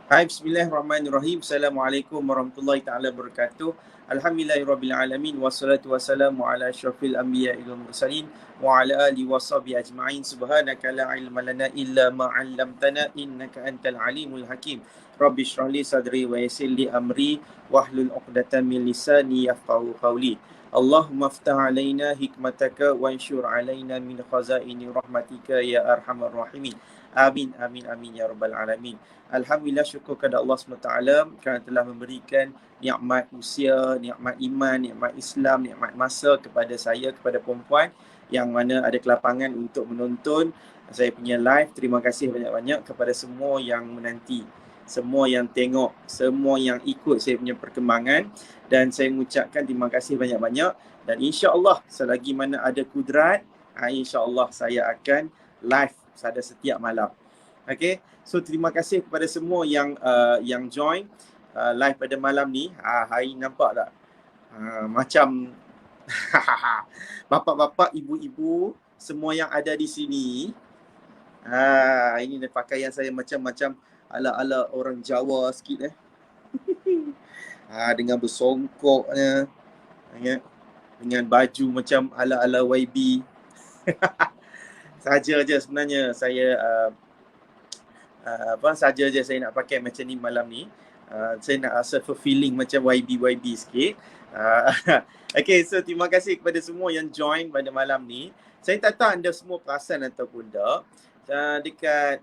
Hai, bismillahirrahmanirrahim. Assalamualaikum warahmatullahi taala wabarakatuh. Alhamdulillahirabbil alamin wassalatu wassalamu ala asyrafil anbiya'i wal mursalin wa ala alihi washabihi ajma'in. Subhanaka la ilma lana illa ma 'allamtana innaka antal alimul hakim. Rabbi shrah li sadri wa yassir li amri wahlul 'uqdatam min lisani yafqahu qawli. Allahumma aftah alaina hikmataka wa anshur alaina min khazaini rahmatika ya arhamar rahimin. Amin, amin, amin ya rabbal alamin. Alhamdulillah, syukur kepada Allah SWT kerana telah memberikan nikmat usia, nikmat iman, nikmat Islam, nikmat masa kepada saya, kepada perempuan yang mana ada kelapangan untuk menonton saya punya live. Terima kasih banyak-banyak kepada semua yang menanti, semua yang tengok, semua yang ikut saya punya perkembangan, dan saya mengucapkan terima kasih banyak-banyak. Dan insya-Allah selagi mana ada kudrat, insya-Allah saya akan live pada setiap malam. Okay, so terima kasih kepada semua yang join live pada malam ni. Hari nampak tak? Macam bapak-bapak, ibu-ibu, semua yang ada di sini. Ini pakaian saya macam-macam ala-ala orang Jawa sikit dengan bersongkoknya, dengan baju macam ala-ala YB. Saja je sebenarnya saya saja je saya nak pakai macam ni malam ni. Saya nak rasa feeling macam YB sikit. Okay, so terima kasih kepada semua yang join pada malam ni. Saya tak tahu anda semua perasan ataupun tak, dekat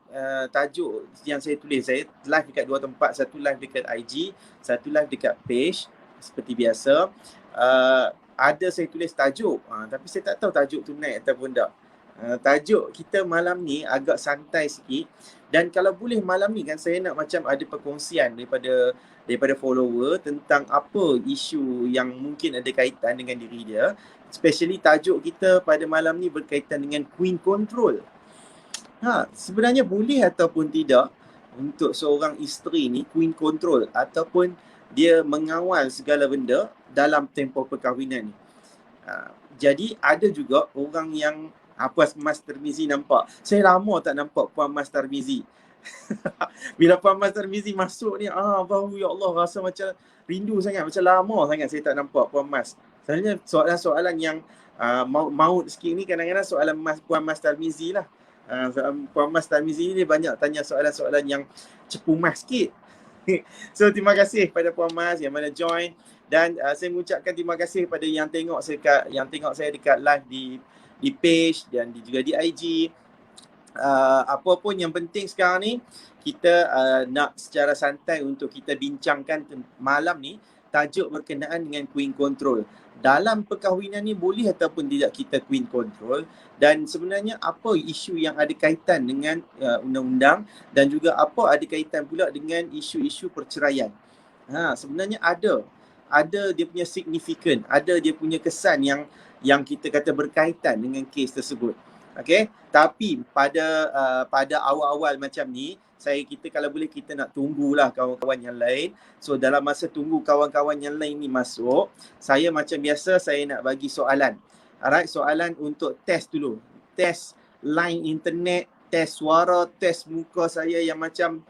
tajuk yang saya tulis, saya live dekat dua tempat. Satu live dekat IG, satu live dekat page. Seperti biasa, ada saya tulis tajuk, tapi saya tak tahu tajuk tu naik ataupun tak. Tajuk kita malam ni agak santai sikit, dan kalau boleh malam ni kan saya nak macam ada perkongsian daripada follower tentang apa isu yang mungkin ada kaitan dengan diri dia. Especially tajuk kita pada malam ni berkaitan dengan Queen Control. Sebenarnya boleh ataupun tidak untuk seorang isteri ni Queen Control ataupun dia mengawal segala benda dalam tempoh perkahwinan ni. Jadi ada juga orang yang Puan Mas Tarmizi nampak. Saya lama tak nampak Puan Mas Tarmizi. Bila Puan Mas Tarmizi masuk ni, baru ya Allah rasa macam rindu sangat. Macam lama sangat saya tak nampak Puan Mas. Sebenarnya soalan-soalan yang maut sikit ni kadang-kadang soalan Puan Mas Tarmizi lah. Puan Mas Tarmizi ni banyak tanya soalan-soalan yang cepu mas sikit. So terima kasih kepada Puan Mas yang mana join. Dan saya mengucapkan terima kasih kepada yang tengok saya dekat live di page dan juga di IG. Apa pun yang penting sekarang ni, kita nak secara santai untuk kita bincangkan malam ni tajuk berkenaan dengan Queen Control. Dalam perkahwinan ni boleh ataupun tidak kita Queen Control, dan sebenarnya apa isu yang ada kaitan dengan undang-undang, dan juga apa ada kaitan pula dengan isu-isu perceraian. Sebenarnya ada dia punya signifikan, ada dia punya kesan yang kita kata berkaitan dengan kes tersebut. Okay, tapi pada awal-awal macam ni, kita kalau boleh kita nak tunggulah kawan-kawan yang lain. So dalam masa tunggu kawan-kawan yang lain ni masuk, saya macam biasa saya nak bagi soalan. Alright, soalan untuk test dulu. Test line internet, test suara, test muka saya yang macam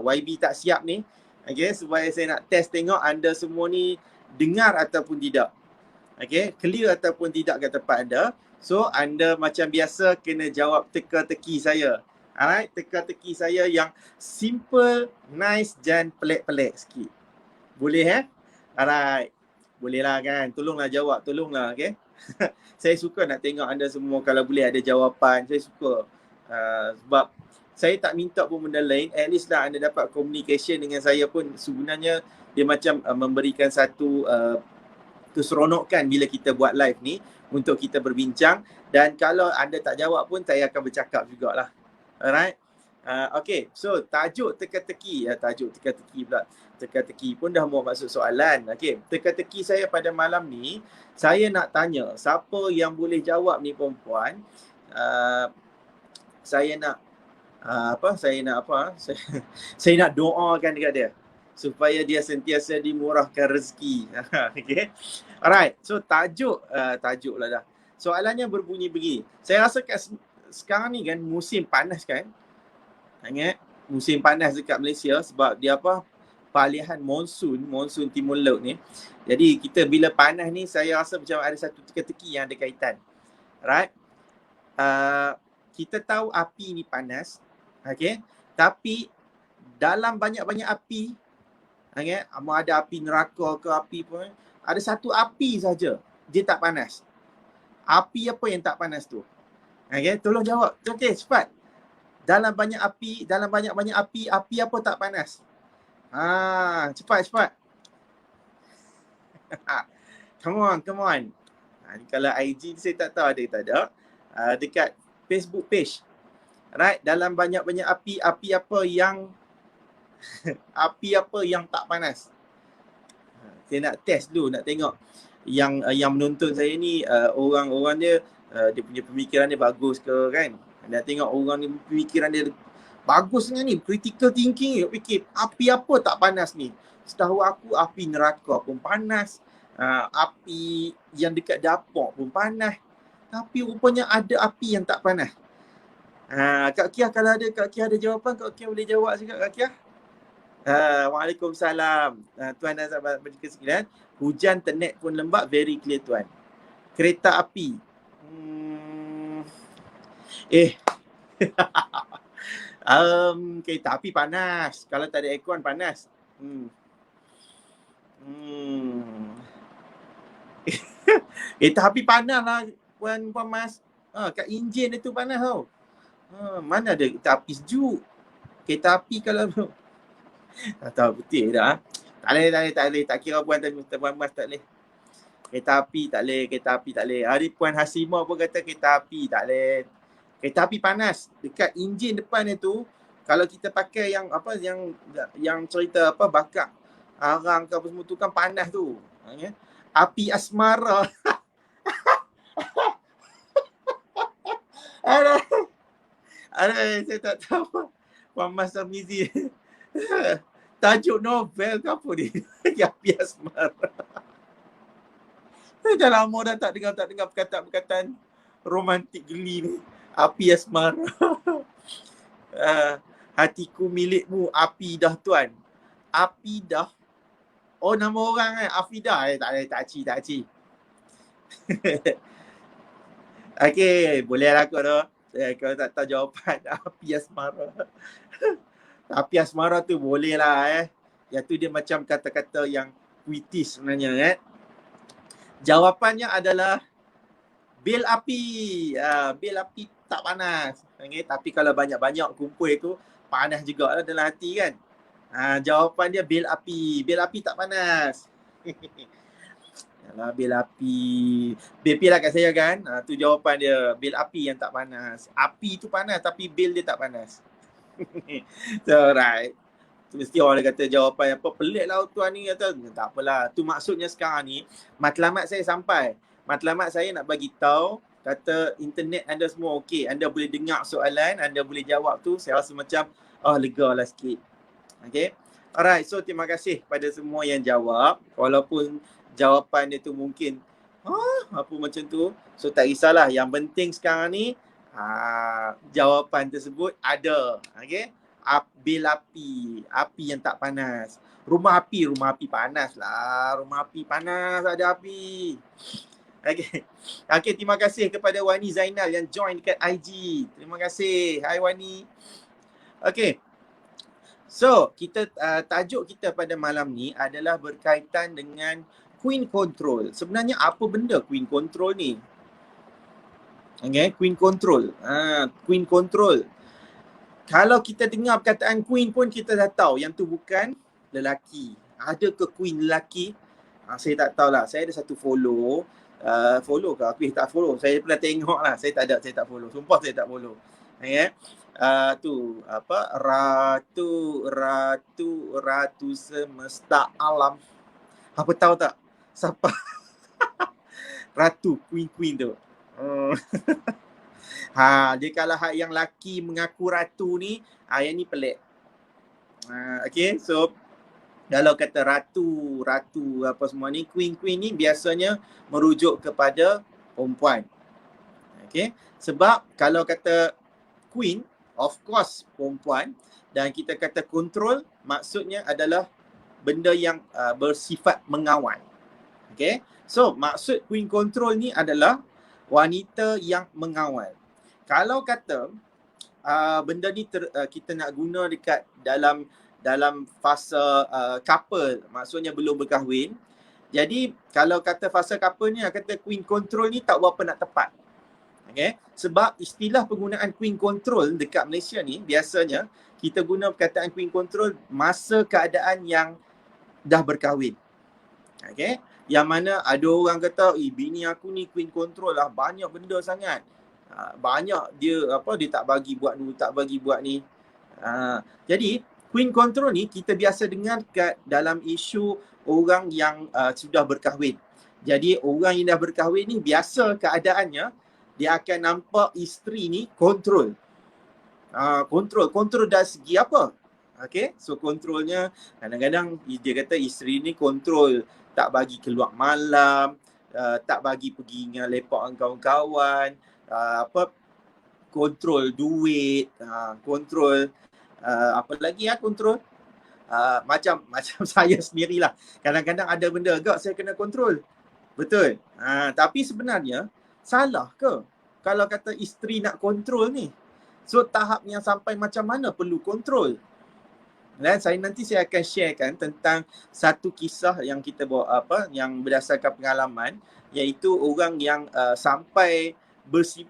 YB tak siap ni. Okay, supaya saya nak test tengok anda semua ni dengar ataupun tidak. Okay, clear ataupun tidak kat tempat anda. So anda macam biasa kena jawab teka-teki saya. Alright, teka-teki saya yang simple, nice dan pelik-pelik sikit. Boleh Alright, boleh lah kan. Tolonglah jawab, tolonglah, okay. Saya suka nak tengok anda semua kalau boleh ada jawapan. Saya suka sebab saya tak minta pun benda lain. At least lah anda dapat communication dengan saya pun. Sebenarnya dia macam memberikan satu keseronokan bila kita buat live ni untuk kita berbincang. Dan kalau anda tak jawab pun saya akan bercakap jugalah. Alright. Okay, so tajuk teka-teki. Tajuk teka-teki pula. Teka-teki pun dah mau masuk soalan. Okay, teka-teki saya pada malam ni, saya nak tanya siapa yang boleh jawab ni perempuan. Saya nak saya nak doakan dekat dia supaya dia sentiasa dimurahkan rezeki. Okay. Alright. So tajuk lah dah. Soalannya berbunyi begini. Saya rasa sekarang ni kan musim panas kan. Ingat? musim panas dekat Malaysia sebab dia apa? Peralihan monsun timur laut ni. Jadi kita bila panas ni saya rasa macam ada satu teka-teki yang ada kaitan. Right? Kita tahu api ni panas. Okay? Tapi dalam banyak-banyak api, okay? Ada api neraka ke api pun, ada satu api saja dia tak panas. Api apa yang tak panas tu? Okay? Tolong jawab. Okay, cepat. Dalam banyak api, dalam banyak-banyak api apa tak panas? Cepat. Come on. Kalau IG saya tak tahu ada ke tak ada. Dekat Facebook page. Right, dalam banyak-banyak api apa yang api apa yang tak panas? Saya nak test dulu, nak tengok yang menonton saya ni orang-orang dia dia punya pemikiran dia bagus ke kan? Nak tengok orang ni pemikiran dia bagus dengan ni, critical thinking. Dia fikir api apa tak panas ni? Setahu aku api neraka pun panas, api yang dekat dapur pun panas. Tapi rupanya ada api yang tak panas. Kak Kia, kalau ada Kak Kia ada jawapan, Kak Kia boleh jawab juga Kak Kia. Waalaikumsalam. Tuan dan sahabat berjika sekalian, hujan ternet pun lembap, very clear tuan. Kereta api. Kereta api panas. Kalau tak ada aircon panas. Kereta api panas lah Puan Mas. Kat enjin itu panas tau. Mana ada kereta api sejuk. Kereta api kalau tak tahu betul dah. Tak boleh. Tak kira Puan Mas tak boleh. Kereta api tak boleh. Hari Puan Hasimah pun kata kereta api tak boleh. Kereta api panas. Dekat enjin depan itu, kalau kita pakai yang apa yang cerita apa bakar arang ke apa semua tu kan panas tu. Api asmara. Saya tak tahu. Puan Mas Tarmizi. Tajuk novel ke apa ni? Api asmara. Dah lama dah tak dengar perkataan-perkataan romantik geli ni. Api asmara. Hatiku milikmu, api dah tuan. Api dah. Oh, nama orang kan? Afidah. Tak ci. Okey, boleh lah kot tu. Kalau tak tahu jawapan, api asmara. Api asmara tu boleh lah Yang tu dia macam kata-kata yang puitis sebenarnya Jawapannya adalah bil api. Bil api tak panas. Tapi kalau banyak-banyak kumpul tu, panas juga lah dalam hati kan. Jawapan dia bil api. Bil api tak panas. Yalah, bil api. BP lah kat saya kan. Tu jawapan dia. Bil api yang tak panas. Api tu panas tapi bil dia tak panas. So, right. Mesti orang kata jawapan apa pelik lah tuan ni kata. Tak apalah. Tu maksudnya sekarang ni matlamat saya sampai. Matlamat saya nak bagi tahu kata internet anda semua okey. Anda boleh dengar soalan, anda boleh jawab tu. Saya rasa macam lega lah sikit. Okay. Alright, so terima kasih pada semua yang jawab. Walaupun jawapan dia tu mungkin apa macam tu. So tak kisahlah. Yang penting sekarang ni jawapan tersebut ada. Okay. Bil api. Api yang tak panas. Rumah api panas lah. Rumah api panas, ada api. Okay, terima kasih kepada Wani Zainal yang join dekat IG. Terima kasih. Hai Wani. Okay. So, tajuk kita pada malam ni adalah berkaitan dengan Queen Control. Sebenarnya apa benda Queen Control ni? Okay, Queen Control. Queen Control. Kalau kita dengar perkataan Queen pun kita dah tahu yang tu bukan lelaki. Ada ke Queen lelaki? Saya tak tahulah. Saya ada satu follow. Follow ke? Aku tak follow. Saya pernah tengok lah. Saya tak follow. Sumpah saya tak follow. Okay. Tu apa? Ratu semesta alam. Apa tahu tak? Siapa? Ratu, Queen tu. Dia kalau yang laki mengaku ratu ni, yang ni pelik. Okay, so kalau kata ratu apa semua ni, queen ni biasanya merujuk kepada perempuan. Okay, sebab kalau kata queen, of course perempuan. dan kita kata kontrol, maksudnya adalah benda yang bersifat mengawal. Okay, so maksud queen control ni adalah wanita yang mengawal. Kalau kata benda ni kita nak guna dekat dalam fasa couple, maksudnya belum berkahwin. Jadi kalau kata fasa couple ni, kata queen control ni tak berapa nak tepat. Okay, sebab istilah penggunaan queen control dekat Malaysia ni biasanya kita guna perkataan queen control masa keadaan yang dah berkahwin. Okay, yang mana ada orang kata, bini aku ni queen control lah, banyak benda sangat. Banyak dia tak bagi buat ni, tak bagi buat ni. Jadi queen control ni kita biasa dengar kat dalam isu orang yang sudah berkahwin. Jadi orang yang dah berkahwin ni biasa keadaannya dia akan nampak isteri ni kontrol. Kontrol dari segi apa? Okay, so kontrolnya kadang-kadang dia kata isteri ni kontrol tak bagi keluar malam, tak bagi pergi dengan lepak dengan kawan-kawan, kontrol duit, kontrol apa lagi kontrol macam saya sendirilah. Kadang-kadang ada benda agak saya kena kontrol. Betul. Tapi sebenarnya salah ke kalau kata isteri nak kontrol ni? So tahap yang sampai macam mana perlu kontrol? Dan nanti saya akan sharekan tentang satu kisah yang kita bawa yang berdasarkan pengalaman, iaitu orang yang sampai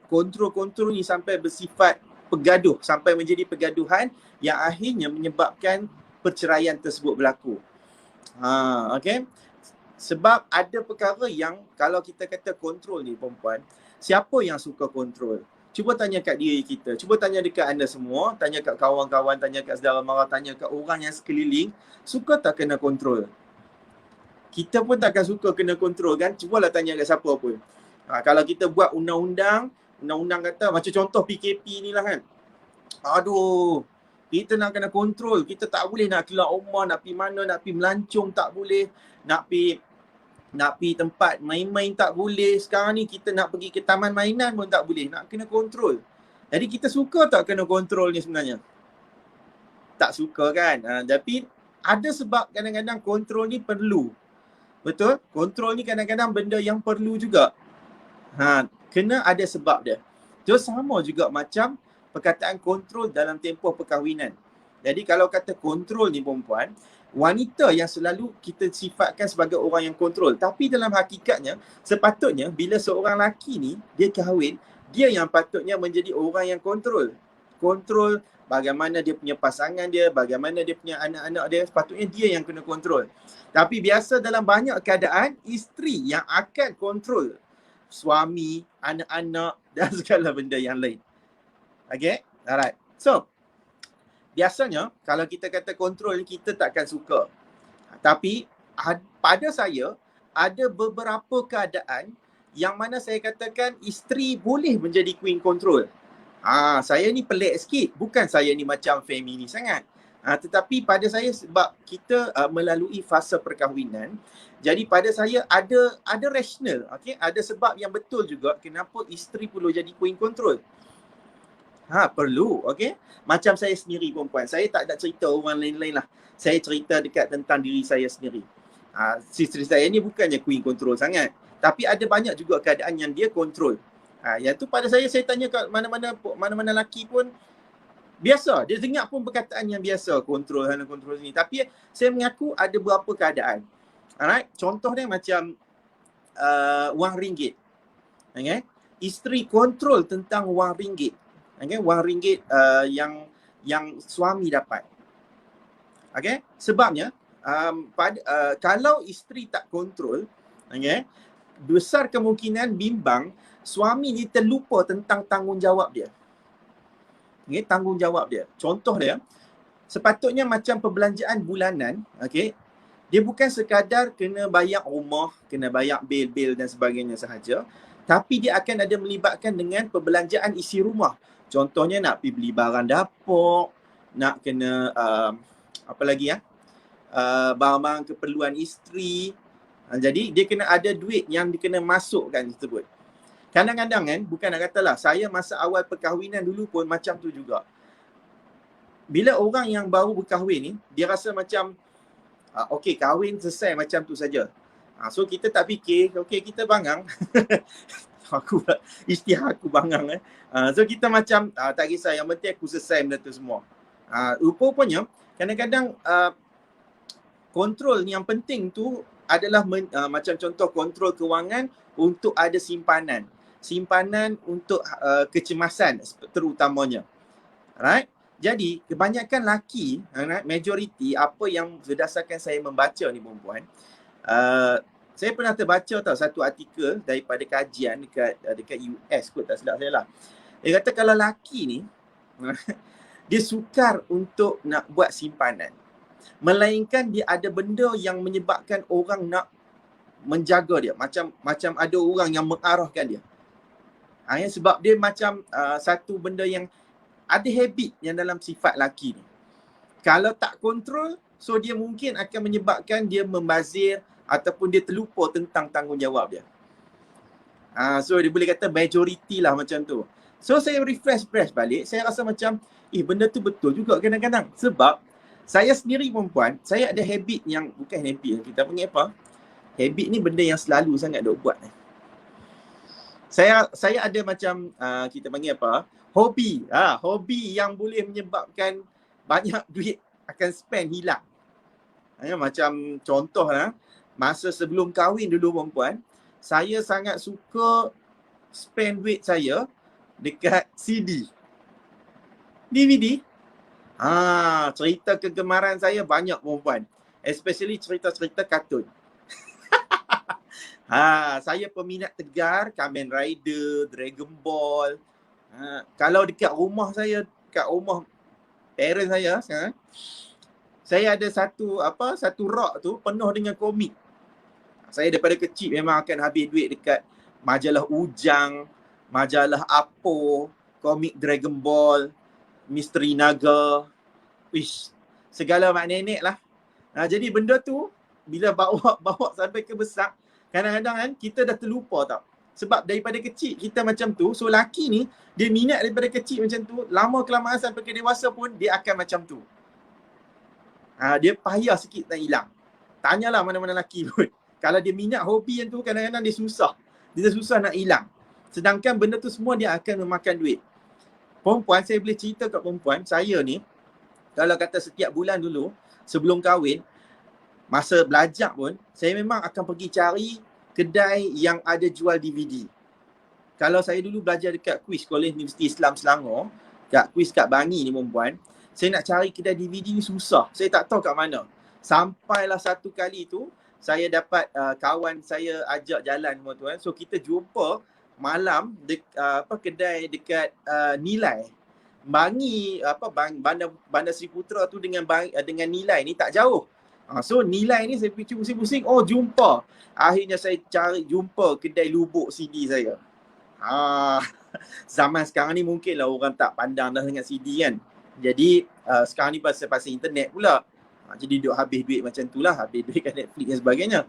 kontrol ni sampai bersifat pegaduh, sampai menjadi pergaduhan yang akhirnya menyebabkan perceraian tersebut berlaku. Okay. Sebab ada perkara yang kalau kita kata kontrol ni perempuan, siapa yang suka kontrol? Cuba tanya kat diri kita, cuba tanya dekat anda semua, tanya kat kawan-kawan, tanya kat saudara mara, tanya kat orang yang sekeliling, suka tak kena kontrol? Kita pun takkan suka kena kontrol kan? Cubalah tanya kat siapa pun. Kalau kita buat undang-undang kata macam contoh PKP ni lah kan. Aduh, kita nak kena kontrol, kita tak boleh nak keluar rumah, nak pergi mana, nak pergi melancong tak boleh, nak pergi tempat main-main tak boleh. Sekarang ni kita nak pergi ke taman mainan pun tak boleh, nak kena kontrol. Jadi kita suka tak kena kontrol ni sebenarnya? Tak suka kan? Tapi ada sebab kadang-kadang kontrol ni perlu. Betul? Kontrol ni kadang-kadang benda yang perlu juga. Kena ada sebab dia. Terus sama juga macam perkataan kontrol dalam tempoh perkahwinan. Jadi kalau kata kontrol ni perempuan, wanita yang selalu kita sifatkan sebagai orang yang kontrol. Tapi dalam hakikatnya, sepatutnya bila seorang lelaki ni, dia kahwin, dia yang patutnya menjadi orang yang kontrol. Kontrol bagaimana dia punya pasangan dia, bagaimana dia punya anak-anak dia, sepatutnya dia yang kena kontrol. Tapi biasa dalam banyak keadaan, isteri yang akan kontrol suami, anak-anak dan segala benda yang lain. Okay? Alright. So, biasanya kalau kita kata kontrol, kita takkan suka. Tapi pada saya, ada beberapa keadaan yang mana saya katakan isteri boleh menjadi queen control. Saya ni pelik sikit. Bukan saya ni macam femini sangat. Tetapi pada saya sebab kita melalui fasa perkahwinan, jadi pada saya ada rasional, okay? Ada sebab yang betul juga kenapa isteri perlu jadi queen control. Perlu, okay? Macam saya sendiri perempuan, saya tak ada cerita orang lain-lain lah. Saya cerita dekat tentang diri saya sendiri. Isteri saya ni bukannya queen control sangat, tapi ada banyak juga keadaan yang dia control. Yang tu pada saya tanya kat mana-mana lelaki pun biasa, dia dengar pun perkataan yang biasa, kontrol ni. Tapi saya mengaku ada beberapa keadaan. Alright, contoh dia macam wang ringgit. Okay? Isteri kontrol tentang wang ringgit. Okay? Wang ringgit yang suami dapat. Okay? Sebabnya kalau isteri tak kontrol, okay, besar kemungkinan bimbang suami ni terlupa tentang tanggungjawab dia. Okay, tanggungjawab dia. Contoh dia, sepatutnya macam perbelanjaan bulanan, okay, dia bukan sekadar kena bayar rumah, kena bayar bil-bil dan sebagainya sahaja, tapi dia akan ada melibatkan dengan perbelanjaan isi rumah. Contohnya nak pergi beli barang dapur, nak kena apa lagi barang-barang keperluan isteri. Jadi dia kena ada duit yang dia kena masukkan tersebut. Kadang-kadang kan, bukan nak katalah, saya masa awal perkahwinan dulu pun macam tu juga. bila orang yang baru berkahwin ni, dia rasa macam okey, kahwin selesai macam tu saja. So kita tak fikir, okey kita bangang. Istilah aku bangang. So kita macam tak kisah, yang penting aku selesai benda tu semua. Rupanya kadang-kadang kontrol yang penting tu adalah macam contoh kontrol kewangan untuk ada simpanan. Simpanan untuk kecemasan terutamanya. Alright? Jadi, kebanyakan laki, majoriti, apa yang berdasarkan saya membaca ni perempuan, saya pernah terbaca satu artikel daripada kajian dekat US kot, tak silap saya lah. Dia kata kalau laki ni, dia sukar untuk nak buat simpanan. Melainkan dia ada benda yang menyebabkan orang nak menjaga dia. Macam ada orang yang mengarahkan dia. Sebab dia macam satu benda yang ada habit yang dalam sifat laki ni. Kalau tak kontrol, so dia mungkin akan menyebabkan dia membazir ataupun dia terlupa tentang tanggungjawab dia. So dia boleh kata majoriti lah macam tu. So saya refresh balik, saya rasa macam benda tu betul juga kadang-kadang. Sebab saya sendiri perempuan, saya ada habit yang, bukan habit, kita panggil apa? Habit ni benda yang selalu sangat duk buat. Saya ada macam kita panggil apa? Hobi. Hobi yang boleh menyebabkan banyak duit akan spend hilang. Macam contoh lah, masa sebelum kahwin dulu perempuan, saya sangat suka spend duit saya dekat CD. DVD. Cerita kegemaran saya banyak perempuan. Especially cerita-cerita kartun. Saya peminat tegar Kamen Rider, Dragon Ball. Kalau dekat rumah saya, dekat rumah parents saya sekarang, saya ada satu rak tu penuh dengan komik. Saya daripada kecil memang akan habis duit dekat majalah Ujang, majalah Apo, komik Dragon Ball, Misteri Naga. Segala mak nenek lah. Jadi benda tu bila bawa sampai ke besar, kadang-kadang kan kita dah terlupa tau. Sebab daripada kecil kita macam tu. So laki ni dia minat daripada kecil macam tu. Lama kelamaan sampai ke dewasa pun dia akan macam tu. Dia payah sikit nak hilang. Tanyalah mana-mana laki pun. Kalau dia minat hobi yang tu, kadang-kadang dia susah. Dia susah nak hilang. Sedangkan benda tu semua dia akan memakan duit. Perempuan, saya boleh cerita kat perempuan, saya ni kalau kata setiap bulan dulu sebelum kahwin, masa belajar pun, saya memang akan pergi cari kedai yang ada jual DVD. Kalau saya dulu belajar dekat KUIS, Kolej Universiti Islam Selangor, kat KUIS kat Bangi ni perempuan, saya nak cari kedai DVD ni susah. Saya tak tahu kat mana. Sampailah satu kali tu, saya dapat kawan saya ajak jalan semua tu. So kita jumpa malam kedai dekat Nilai. Bangi Bandar Seri Putra tu dengan Nilai ni tak jauh. So Nilai ni saya pusing-pusing, jumpa. Akhirnya saya cari jumpa kedai lubuk CD saya. Zaman sekarang ni mungkinlah orang tak pandang dah dengan CD kan. Jadi sekarang ni pasal internet pula. Jadi duk habis duit macam tu lah, habis duit kat Netflix dan sebagainya.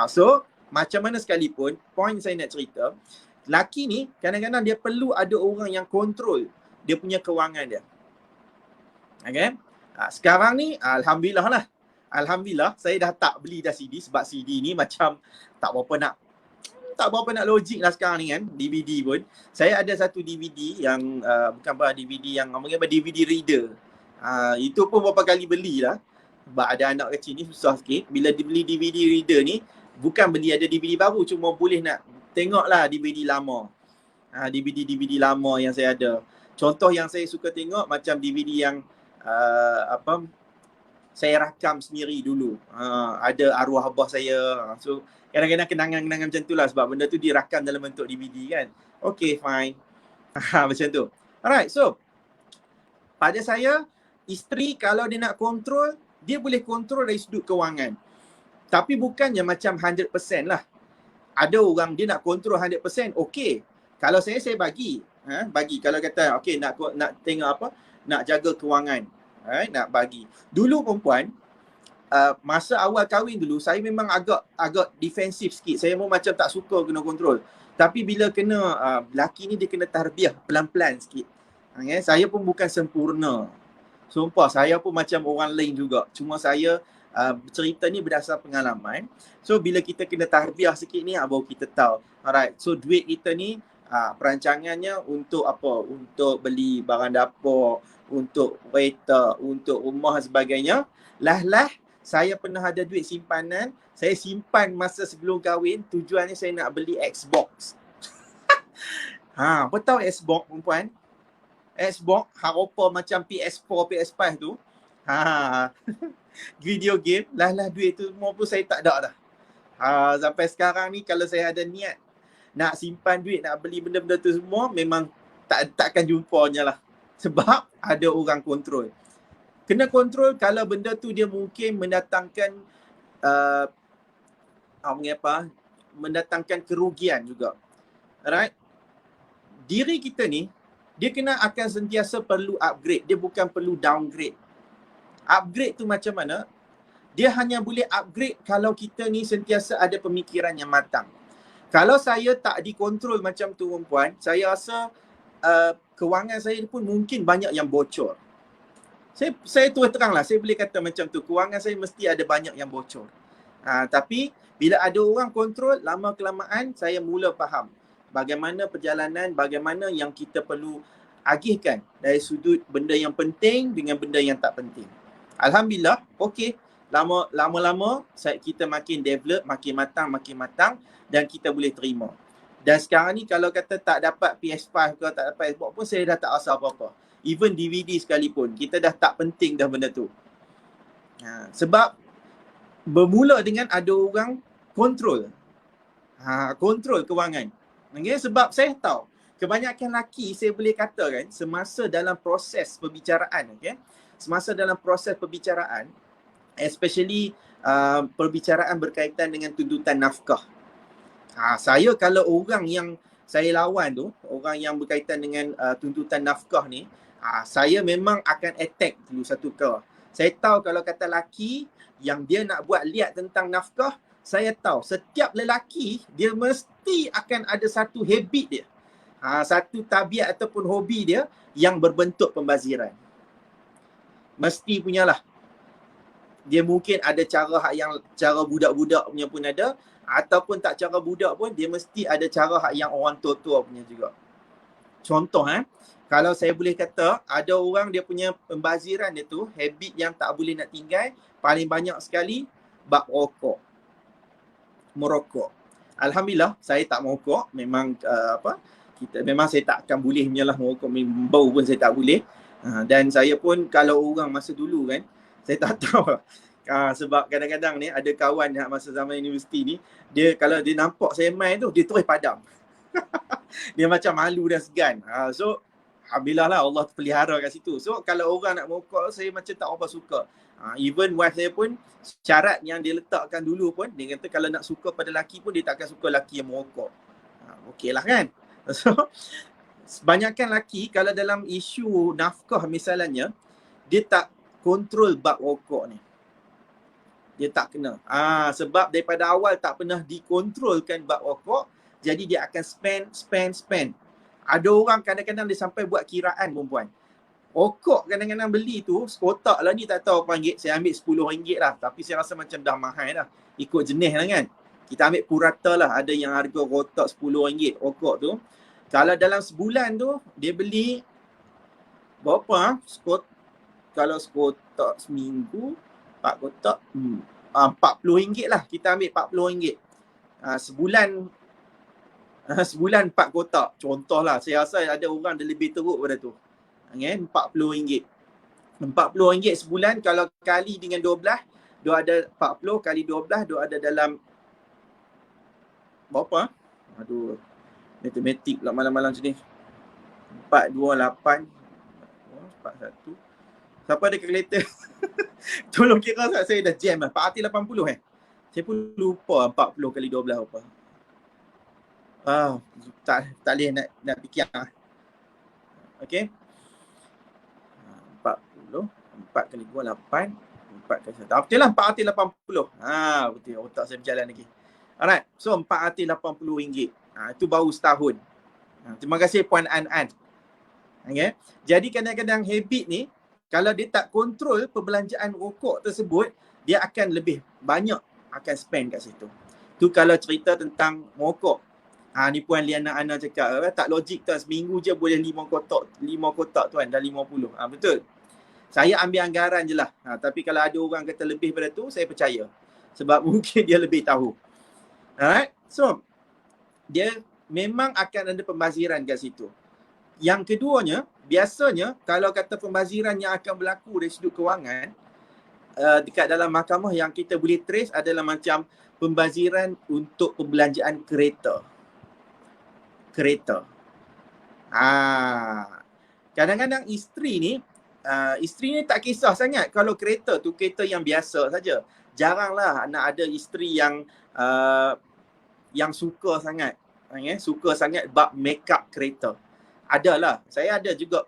So macam mana sekalipun, point saya nak cerita, laki ni kadang-kadang dia perlu ada orang yang kontrol dia punya kewangan dia. Okay? Sekarang ni Alhamdulillah saya dah tak beli dah CD, sebab CD ni macam tak berapa nak logik lah sekarang ni kan. DVD pun saya ada satu DVD yang bukan DVD yang DVD reader. Itu pun berapa kali beli lah, sebab ada anak kecil ni susah sikit. Bila dibeli DVD reader ni, bukan beli ada DVD baru, cuma boleh nak tengok lah DVD lama. DVD lama yang saya ada. Contoh yang saya suka tengok macam DVD yang saya rakam sendiri dulu. Ada arwah abah saya. So kadang-kadang kenangan-kenangan macam tu lah, sebab benda tu dirakam dalam bentuk DVD kan. Okay, fine. Macam tu. Alright, so pada saya, isteri kalau dia nak kontrol, dia boleh kontrol dari sudut kewangan. Tapi bukannya macam 100% lah. Ada orang dia nak kontrol 100%, okay. Kalau saya bagi. Kalau kata, okay, nak tengok nak jaga kewangan. Nak bagi. Dulu perempuan, masa awal kahwin dulu, saya memang agak defensif sikit. Saya pun macam tak suka kena kontrol. Tapi bila kena, laki ni dia kena tarbiyah pelan-pelan sikit. Saya pun bukan sempurna. Sumpah, saya pun macam orang lain juga. Cuma saya cerita ni berdasar pengalaman. So, bila kita kena tarbiyah sikit ni, baru kita tahu. Alright, so duit kita ni, perancangannya untuk apa? Untuk beli barang dapur, untuk kereta, untuk rumah dan sebagainya. Lah, saya pernah ada duit simpanan. Saya simpan masa sebelum kahwin. Tujuannya saya nak beli Xbox. Apa tahu Xbox, perempuan? Xbox harupa macam PS4, PS5 tu. Video game, lah duit tu semua pun saya tak ada dah. Sampai sekarang ni kalau saya ada niat nak simpan duit, nak beli benda-benda tu semua, memang takkan jumpanya lah. Sebab ada orang kontrol. Kena kontrol kalau benda tu dia mungkin mendatangkan mendatangkan kerugian juga. Alright? Diri kita ni, dia kena akan sentiasa perlu upgrade. Dia bukan perlu downgrade. Upgrade tu macam mana? Dia hanya boleh upgrade kalau kita ni sentiasa ada pemikiran yang matang. Kalau saya tak dikontrol macam tu, perempuan, saya rasa kewangan saya pun mungkin banyak yang bocor. Saya terus terang lah, saya boleh kata macam tu. Kewangan saya mesti ada banyak yang bocor. Tapi bila ada orang kontrol, lama kelamaan saya mula faham bagaimana perjalanan, bagaimana yang kita perlu agihkan dari sudut benda yang penting dengan benda yang tak penting. Alhamdulillah, okey. Lama-lama kita makin develop, makin matang dan kita boleh terima. Dan sekarang ni kalau kata tak dapat PS5 ke tak dapat Xbox pun saya dah tak rasa apa-apa. Even DVD sekalipun, kita dah tak penting dah benda tu. Sebab bermula dengan ada orang kontrol. Kontrol kewangan. Okay? Sebab saya tahu kebanyakan lelaki saya boleh katakan semasa dalam proses perbicaraan, okay? Semasa dalam proses perbicaraan, especially perbicaraan berkaitan dengan tuntutan nafkah. Saya kalau orang yang saya lawan tu, orang yang berkaitan dengan tuntutan nafkah ni, saya memang akan attack dulu satu ke. Saya tahu kalau kata lelaki yang dia nak buat liat tentang nafkah, saya tahu setiap lelaki dia mesti akan ada satu habit dia. Satu tabiat ataupun hobi dia yang berbentuk pembaziran. Mesti punyalah. Dia mungkin ada cara budak-budak punya pun ada, ataupun tak cara budak pun dia mesti ada cara yang orang tua-tua punya juga. Contoh kalau saya boleh kata ada orang dia punya pembaziran dia tu, habit yang tak boleh nak tinggal, paling banyak sekali bab merokok. Alhamdulillah saya tak merokok, memang memang saya tak akan boleh menyalah merokok, bau pun saya tak boleh. Dan saya pun kalau orang masa dulu kan, saya tak tahu. Sebab kadang-kadang ni ada kawan masa zaman universiti ni, dia kalau dia nampak saya main tu, dia terus padam. Dia macam malu dan segan. So alhamdulillah lah Allah pelihara kat situ. So kalau orang nak merokok, saya macam tak apa suka. Even wife saya pun, syarat yang dia letakkan dulu pun, dia kata kalau nak suka pada lelaki pun, dia takkan suka lelaki yang merokok. Okey lah kan. So sebanyakkan lelaki kalau dalam isu nafkah misalnya, dia tak kontrol bab rokok ni. Dia tak kena. Sebab daripada awal tak pernah dikontrolkan bab rokok, jadi dia akan spend. Ada orang kadang-kadang dia sampai buat kiraan, perempuan. Rokok kadang-kadang beli tu, sekotak lah ni tak tahu apa ringgit, saya ambil RM10 lah. Tapi saya rasa macam dah mahal dah. Ikut jenis lah kan. Kita ambil purata lah, ada yang harga kotak RM10 rokok tu. Kalau dalam sebulan tu, dia beli berapa? Kalau sekotak seminggu, 4 kotak, RM40 lah. Kita ambil RM40. Sebulan 4 kotak. Contohlah, saya rasa ada orang dia lebih teruk pada tu. RM40. RM40 sebulan, kalau kali dengan 12, dia ada 40 kali 12, dia ada dalam berapa? Aduh, matematik pula malam-malam macam ni. 428 41. Siapa ada kalkulator? Tolong kira saya dah jam lah. 480 Saya pun lupa 40 kali 12 apa. Tak boleh nak fikir. Okey. 40, 4 kali 2, 8. 4 kali 1. Betul lah, 480. Betul. Otak saya berjalan lagi. Alright. So, RM480. Itu baru setahun. Terima kasih Puan An. Okay. Jadi kadang-kadang habit ni, Kalau dia tak kontrol perbelanjaan rokok tersebut, dia akan lebih banyak akan spend kat situ. Tu kalau cerita tentang rokok. Ni Puan Liana Ana cakap, tak logik tuan, seminggu je boleh 5 kotak tuan, dah 50. Betul. Saya ambil anggaran je lah. Tapi kalau ada orang kata lebih pada tu, saya percaya. Sebab mungkin dia lebih tahu. Alright. So, dia memang akan ada pembaziran kat situ. Yang keduanya, biasanya kalau kata pembaziran yang akan berlaku dari sudut kewangan, dekat dalam mahkamah yang kita boleh trace adalah macam pembaziran untuk perbelanjaan kereta. Kadang-kadang isteri ni tak kisah sangat kalau kereta tu kereta yang biasa saja. Jaranglah nak ada isteri yang suka sangat bab make up kereta. Adalah, saya ada juga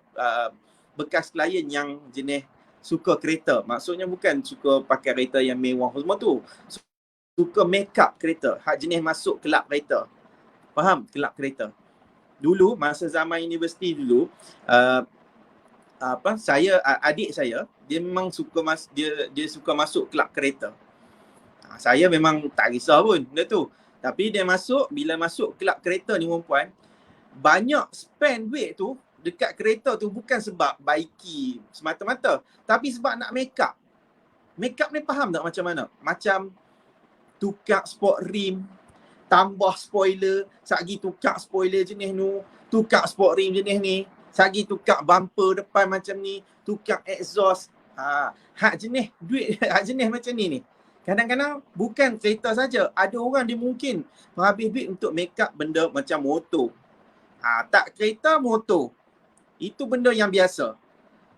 bekas klien yang jenis suka kereta. Maksudnya bukan suka pakai kereta yang mewah semua tu. Suka make up kereta, hak jenis masuk kelab kereta. Faham? Kelab kereta. Dulu masa zaman universiti dulu, adik saya dia memang suka dia suka masuk kelab kereta. Saya memang tak risau pun benda tu. Tapi dia bila masuk kelab kereta ni perempuan, banyak spend duit tu dekat kereta tu bukan sebab baiki semata-mata, tapi sebab nak make up. Make up ni faham tak macam mana? Macam tukar sport rim, tambah spoiler, sagi tukar spoiler jenis nu, tukar sport rim jenis ni, sagi tukar bumper depan macam ni, tukar exhaust. Hak jenis duit, hak jenis macam ni. Kadang-kadang bukan kereta saja, ada orang dia mungkin habis duit untuk make up benda macam motor. Tak kereta, motor. Itu benda yang biasa.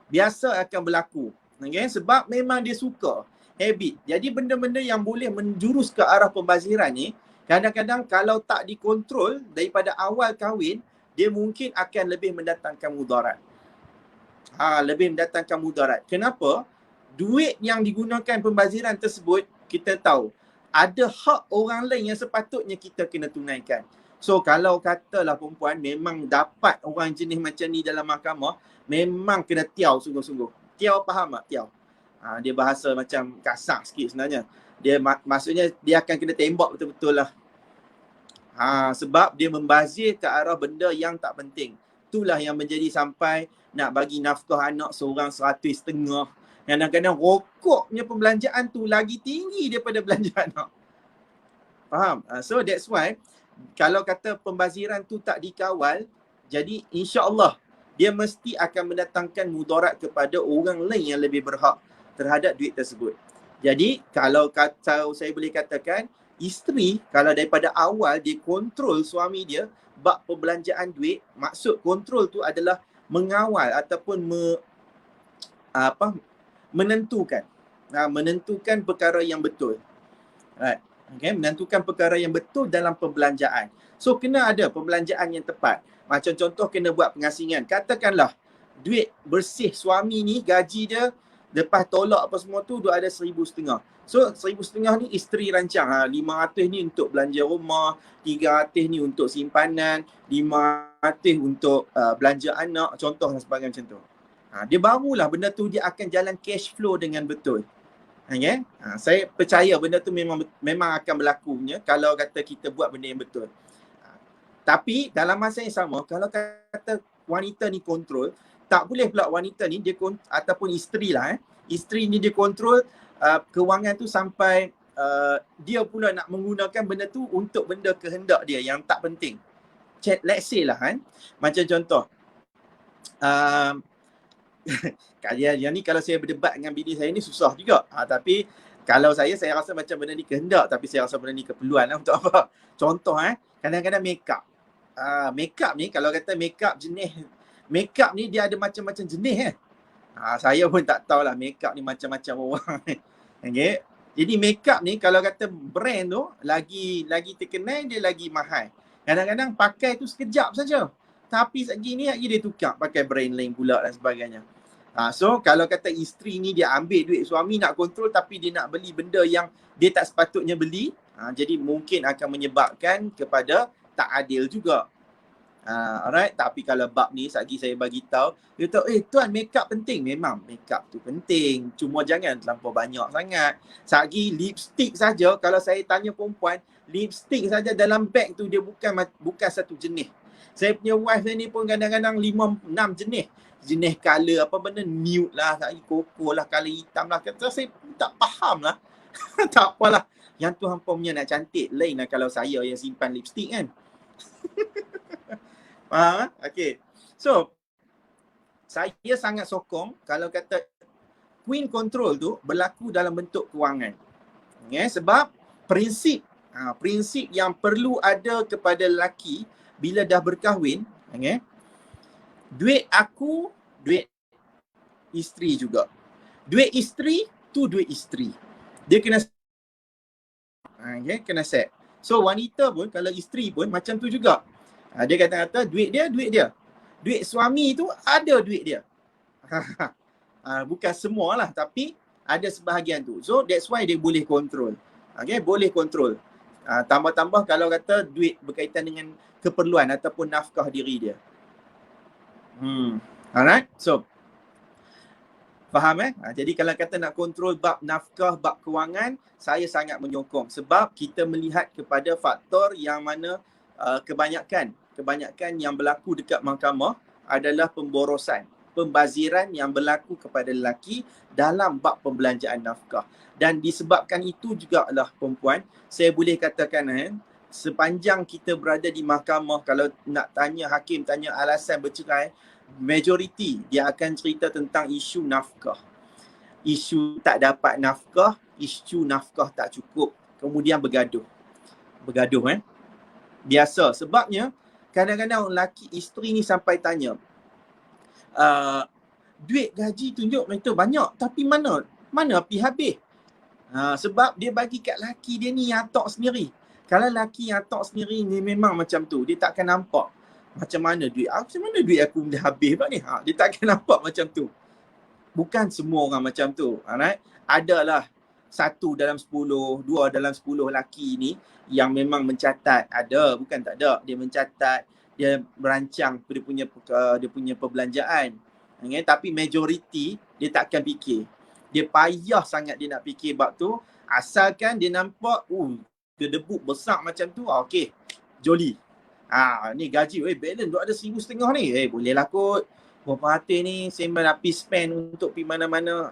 Biasa akan berlaku. Okay? Sebab memang dia suka. Habit. Jadi benda-benda yang boleh menjurus ke arah pembaziran ni, kadang-kadang kalau tak dikontrol daripada awal kahwin, dia mungkin akan lebih mendatangkan mudarat. Lebih mendatangkan mudarat. Kenapa? Duit yang digunakan pembaziran tersebut, kita tahu, ada hak orang lain yang sepatutnya kita kena tunaikan. So kalau katalah perempuan memang dapat orang jenis macam ni dalam mahkamah, memang kena tiaw sungguh-sungguh. Tiaw faham tak? Tiaw. Dia bahasa macam kasar sikit sebenarnya. Dia maksudnya dia akan kena tembak betul-betul lah. Sebab dia membazir ke arah benda yang tak penting. Itulah yang menjadi sampai nak bagi nafkah anak seorang 150. Kadang-kadang rokoknya pembelanjaan tu lagi tinggi daripada belanja anak. Faham? So that's why kalau kata pembaziran tu tak dikawal, jadi insya-Allah dia mesti akan mendatangkan mudarat kepada orang lain yang lebih berhak terhadap duit tersebut. Jadi kalau saya boleh katakan, isteri kalau daripada awal dia kontrol suami dia bab perbelanjaan duit, maksud kontrol tu adalah mengawal ataupun menentukan perkara yang betul. Right. Okay, menentukan perkara yang betul dalam perbelanjaan. So kena ada perbelanjaan yang tepat. Macam contoh kena buat pengasingan. Katakanlah duit bersih suami ni, gaji dia lepas tolak apa semua tu dia ada 1,500. So 1,500 ni isteri rancang. 500 ni untuk belanja rumah, 300 ni untuk simpanan, 500 untuk belanja anak, contoh dan sebagainya macam tu. Dia barulah benda tu dia akan jalan cash flow dengan betul. Okay? Saya percaya benda tu memang akan berlakunya kalau kata kita buat benda yang betul. Tapi dalam masa yang sama, kalau kata wanita ni kontrol, tak boleh pula wanita ni dia ataupun isteri lah, isteri ni dia kontrol kewangan tu sampai dia pula nak menggunakan benda tu untuk benda kehendak dia yang tak penting. Let's say lah macam contoh yang ni kalau saya berdebat dengan bini saya ni susah juga. Tapi kalau saya rasa macam benda ni kehendak, tapi saya rasa benda ni keperluan lah untuk apa. Contoh kadang-kadang make up. Make up ni kalau kata make up jenis, make up ni dia ada macam-macam jenis saya pun tak tahulah make up ni macam-macam orang. Okay. Jadi make up ni kalau kata brand tu lagi terkenal, dia lagi mahal. Kadang-kadang pakai tu sekejap saja. Tapi sekejap ni dia tukar pakai brand lain pula dan sebagainya. So kalau kata isteri ni dia ambil duit suami nak kontrol, tapi dia nak beli benda yang dia tak sepatutnya beli, jadi mungkin akan menyebabkan kepada tak adil juga. Alright, tapi kalau bab ni lagi saya bagi tahu, dia tahu tuan makeup penting. Memang makeup tu penting. Cuma jangan terlampau banyak sangat. Sagi lipstick saja, kalau saya tanya perempuan, lipstick saja dalam beg tu dia bukan satu jenis. Saya punya wife ni pun kadang-kadang 5-6 jenis. Jenis color apa benda, nude lah, sagi koko lah, color hitam lah. Kata saya tak faham lah. Tak apalah. Yang tu hampa punya nak cantik. Lain lah kalau saya yang simpan lipstick kan. Faham? Okay. So, saya sangat sokong kalau kata queen control tu berlaku dalam bentuk kewangan. Sebab prinsip yang perlu ada kepada lelaki bila dah berkahwin, duit aku, duit isteri juga. Duit isteri tu duit isteri. Dia kena kena set. So wanita pun, kalau isteri pun macam tu juga. Dia kata duit dia. Duit suami tu ada duit dia. Bukan semualah, tapi ada sebahagian tu. So that's why dia boleh control. Boleh control. Tambah-tambah kalau kata duit berkaitan dengan keperluan ataupun nafkah diri dia. Alright. So faham jadi kalau kata nak kontrol bab nafkah, bab kewangan, saya sangat menyokong. Sebab kita melihat kepada faktor yang mana kebanyakan yang berlaku dekat mahkamah adalah pemborosan, pembaziran yang berlaku kepada lelaki dalam bab pembelanjaan nafkah. Dan disebabkan itu jugalah perempuan, saya boleh katakan sepanjang kita berada di mahkamah, kalau nak tanya hakim, tanya alasan bercerai, majoriti dia akan cerita tentang isu nafkah. Isu tak dapat nafkah, isu nafkah tak cukup, kemudian bergaduh. Biasa. Sebabnya kadang-kadang lelaki isteri ni sampai tanya, duit gaji tunjuk itu banyak, tapi mana pergi habis? Sebab dia bagi kat lelaki dia ni yang atok sendiri. Kalau lelaki yang atok sendiri ni memang macam tu, dia takkan nampak macam mana duit aku dah habis ni. Dia takkan nampak macam tu. Bukan semua orang macam tu. Alright? Adalah 1 dalam 10, 2 dalam 10 lelaki ni yang memang mencatat. Ada, bukan tak ada. Dia mencatat, dia merancang dia punya perbelanjaan. Tapi majoriti dia takkan fikir. Dia payah sangat dia nak fikir bab tu. Asalkan dia nampak kedebuk besar macam tu, okey, joli. Ni gaji, balance tu ada 1,500 ni. Boleh lah kot. Berapa hati ni sembang api spend untuk pergi mana-mana.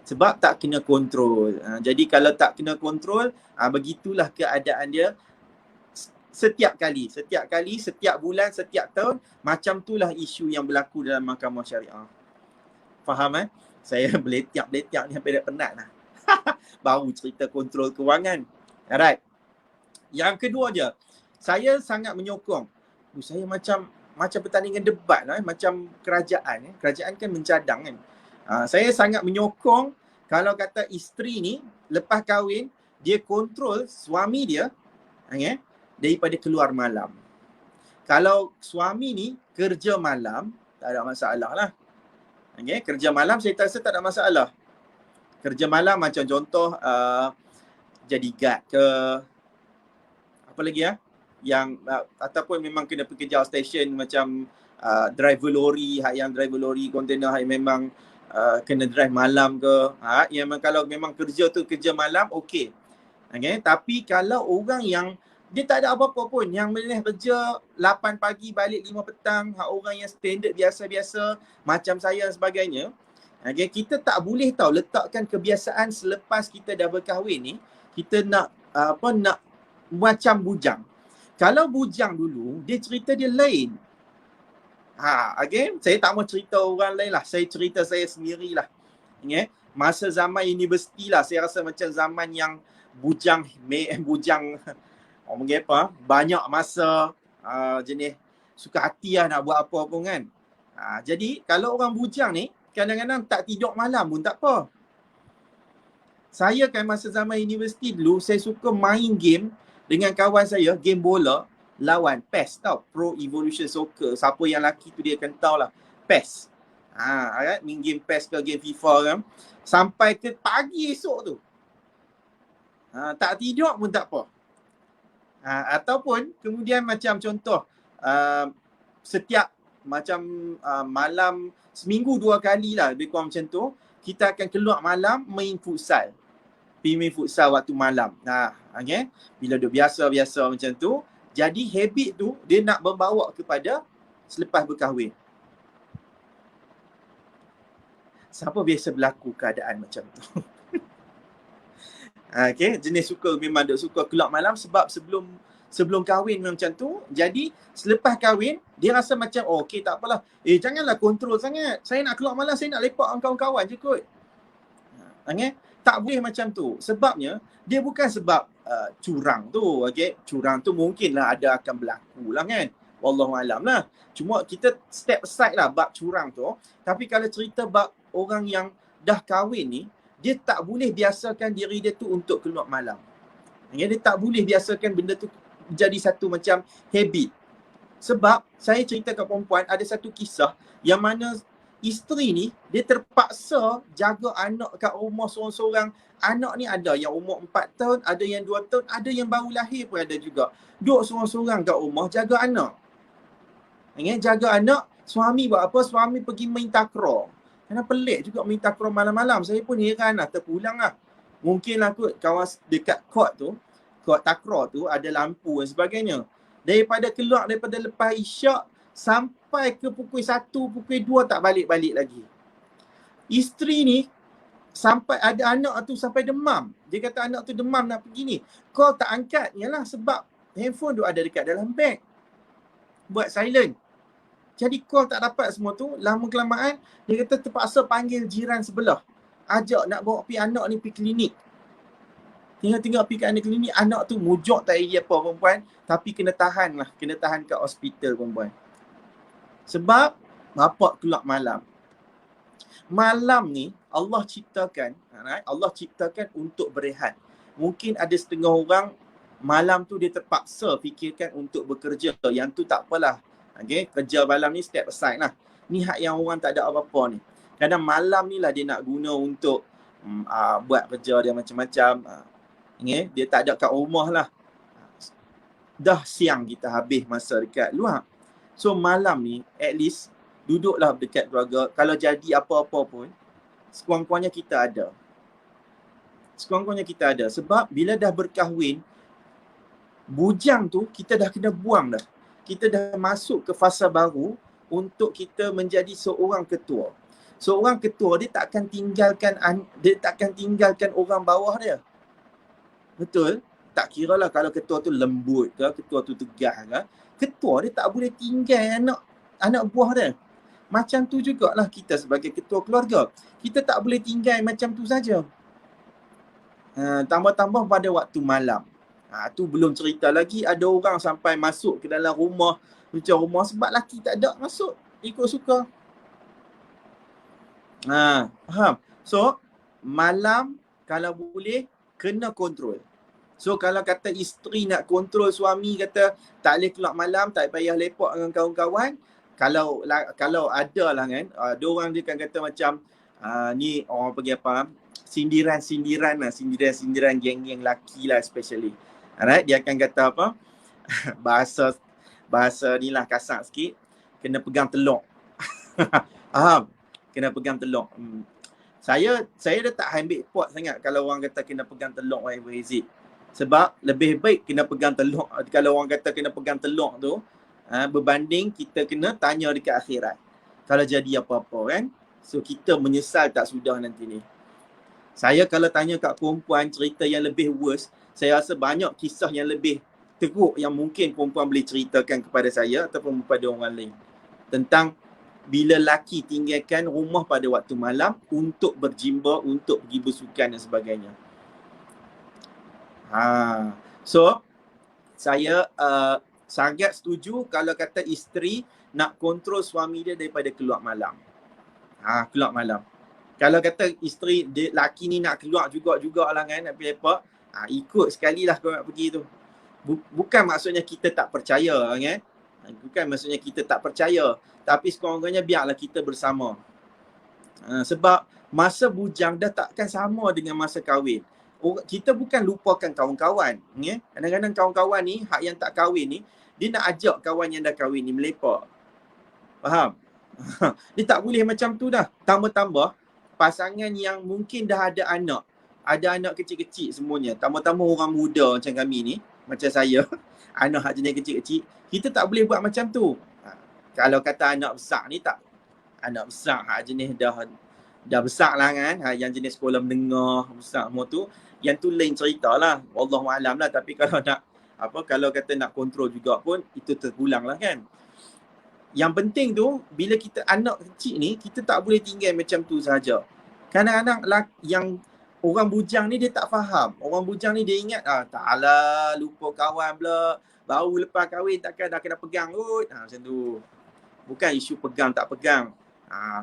Sebab tak kena kontrol. Jadi kalau tak kena kontrol, begitulah keadaan dia setiap kali, setiap bulan, setiap tahun. Macam itulah isu yang berlaku dalam mahkamah syariah. Faham Saya beletiak ni sampai dah penat lah. Baru cerita kontrol kewangan. Alright. Yang kedua je, saya sangat menyokong. Saya macam pertandingan debat lah, macam kerajaan. Kerajaan kan mencadang kan. Saya sangat menyokong kalau kata isteri ni lepas kahwin, dia kontrol suami dia daripada keluar malam. Kalau suami ni kerja malam, tak ada masalah lah. Kerja malam saya rasa tak ada masalah. Kerja malam macam contoh jadi guard ke, apa lagi yang ataupun memang kena pekerja station macam driver lori, yang driver lori kontainer yang memang kena drive malam ke, yang kalau memang kerja tu kerja malam, okey. Tapi kalau orang yang dia tak ada apa-apa pun, yang boleh kerja 8 pagi balik 5 petang, orang yang standard biasa-biasa macam saya dan sebagainya, kita tak boleh letakkan kebiasaan selepas kita dah berkahwin ni, kita nak nak macam bujang. Kalau bujang dulu, dia cerita dia lain. Saya tak mau cerita orang lain lah. Saya cerita saya sendirilah. Masa zaman universiti lah, saya rasa macam zaman yang bujang orang panggil apa, banyak masa, jenis suka hati lah nak buat apa pun kan. Jadi kalau orang bujang ni, kadang-kadang tak tidur malam pun tak apa. Saya kan masa zaman universiti dulu, saya suka main game dengan kawan saya, game bola lawan PES Pro Evolution Soccer. Siapa yang laki tu dia akan tahu lah, PES. Main game PES ke game FIFA kan, sampai ke pagi esok tu. Tak tidur pun tak apa. Ataupun kemudian macam contoh setiap macam malam seminggu 2 kali lah lebih kurang macam tu, kita akan keluar malam main futsal. Pergi main futsal waktu malam. Okay? Bila duk biasa-biasa macam tu, jadi habit tu dia nak membawa kepada selepas berkahwin. Siapa biasa berlaku keadaan macam tu? Okay, jenis suka memang duk suka keluar malam sebab sebelum kahwin macam tu. Jadi selepas kahwin dia rasa macam okey tak apalah. Janganlah kontrol sangat. Saya nak keluar malam, saya nak lepak dengan kawan-kawan je kot. Okay? Tak boleh macam tu. Sebabnya dia bukan sebab curang tu. Okay? Curang tu mungkinlah ada akan berlaku lah kan. Wallahualam lah. Cuma kita step aside lah bab curang tu. Tapi kalau cerita bab orang yang dah kahwin ni, dia tak boleh biasakan diri dia tu untuk keluar malam. Dia tak boleh biasakan benda tu jadi satu macam habit. Sebab saya cerita kat perempuan, ada satu kisah yang mana isteri ni dia terpaksa jaga anak kat rumah seorang-seorang. Anak ni ada yang umur 4 tahun, ada yang 2 tahun, ada yang baru lahir pun ada juga. Duduk seorang-seorang kat rumah jaga anak. Jaga anak, suami buat apa? Suami pergi main takraw. Karena pelik juga main takraw malam-malam. Saya pun heran lah, terpulang lah. Mungkin lah kot kawas dekat court tu, court takraw tu ada lampu dan sebagainya. Daripada lepas isyak sampai ke pukul 1, pukul 2 tak balik-balik lagi. Isteri ni sampai ada anak tu sampai demam. Dia kata anak tu demam nak pergi ni. Call tak angkat. Yalah sebab handphone tu ada dekat dalam beg. Buat silent. Jadi call tak dapat semua tu. Lama-kelamaan dia kata terpaksa panggil jiran sebelah. Ajak nak bawa pergi anak ni pergi klinik. Tinggal pergi kat klinik. Anak tu mujok tak ada apa perempuan. Tapi kena tahan lah. Kena tahan kat hospital perempuan. Sebab bapak keluar malam. Malam ni Allah ciptakan untuk berehat. Mungkin ada setengah orang malam tu dia terpaksa fikirkan untuk bekerja. Yang tu tak apalah. Okay? Kerja malam ni step aside lah. Ni hak yang orang tak ada apa-apa ni. Kadang malam ni lah dia nak guna untuk buat kerja dia macam-macam. Dia tak ada kat rumah lah. Dah siang kita habis masa dekat luar. So malam ni at least duduklah dekat keluarga. Kalau jadi apa-apa pun, sekurang-kurangnya kita ada. Sekurang-kurangnya kita ada. Sebab bila dah berkahwin, bujang tu kita dah kena buang dah. Kita dah masuk ke fasa baru untuk kita menjadi seorang ketua. Seorang ketua dia tak akan tinggalkan orang bawah dia. Betul? Tak kiralah kalau ketua tu lembut ke, ketua tu tegas ke. Ketua dia tak boleh tinggal anak buah dia. Macam tu jugalah kita sebagai ketua keluarga. Kita tak boleh tinggal macam tu saja. Tambah-tambah pada waktu malam. Tu belum cerita lagi ada orang sampai masuk ke dalam rumah. Macam rumah sebab laki tak ada masuk. Ikut suka. Faham? So, malam kalau boleh kena kontrol. So, kalau kata isteri nak kontrol suami, kata tak boleh keluar malam, tak payah lepak dengan kawan-kawan. Kalau ada lah kan, ada orang dia kan kata macam ni orang pergi apa, sindiran lah, sindiran geng-geng laki lah especially. Alright, dia akan kata apa? bahasa ni lah kasar sikit, kena pegang teluk. Faham? Kena pegang teluk. Saya dah tak ambil pot sangat kalau orang kata kena pegang teluk, whatever is it. Sebab lebih baik kena pegang teluk. Kalau orang kata kena pegang teluk tu, berbanding kita kena tanya dekat akhirat. Kalau jadi apa-apa kan. So kita menyesal tak sudah nanti ni. Saya kalau tanya kat perempuan cerita yang lebih worst, saya rasa banyak kisah yang lebih teruk yang mungkin perempuan boleh ceritakan kepada saya ataupun kepada orang lain. Tentang bila laki tinggalkan rumah pada waktu malam untuk berjimba, untuk pergi bersukan dan sebagainya. So, saya sangat setuju kalau kata isteri nak kontrol suami dia daripada keluar malam. Keluar malam. Kalau kata isteri, laki ni nak keluar jugalah kan, nak pergi lepak, ikut sekali lah kau nak pergi tu. Bukan maksudnya kita tak percaya kan. Bukan maksudnya kita tak percaya. Tapi sekurang-kurangnya biarlah kita bersama. Sebab masa bujang dah takkan sama dengan masa kahwin. kita bukan lupakan kawan-kawan. Ya? Kadang-kadang kawan-kawan ni, hak yang tak kahwin ni, dia nak ajak kawan yang dah kahwin ni melepak. Faham? Dia tak boleh macam tu dah. Tambah-tambah, pasangan yang mungkin dah ada anak kecil-kecil semuanya. Tambah-tambah orang muda macam kami ni, macam saya, anak hak jenis kecil-kecil, kita tak boleh buat macam tu. Kalau kata anak besar ni tak, anak besar hak jenis dah besar lah kan, yang jenis sekolah menengah besar semua tu, yang tu lain cerita lah, wallahualam lah. Tapi kalau nak kalau kata nak kontrol juga pun, itu terpulang lah kan. Yang penting tu, bila kita anak kecil ni, kita tak boleh tinggal macam tu saja. Kadang-kadang yang orang bujang ni dia tak faham. Orang bujang ni dia ingat, taklah lupa kawan pula, baru lepas kahwin takkan dah kena pegang kot. Macam tu. Bukan isu pegang tak pegang.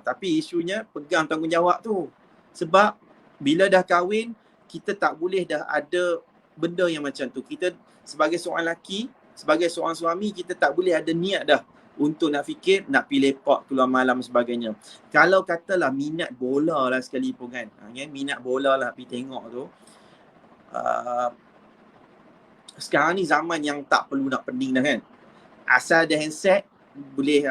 Tapi isunya pegang tanggungjawab tu. Sebab bila dah kahwin, kita tak boleh dah ada benda yang macam tu. Kita sebagai seorang lelaki, sebagai seorang suami, kita tak boleh ada niat dah untuk nak fikir, nak pergi lepak keluar malam sebagainya. Kalau katalah minat bola lah sekalipun kan. Minat bola lah pergi tengok tu. Sekarang ni zaman yang tak perlu nak pening dah kan. Asal ada handset, boleh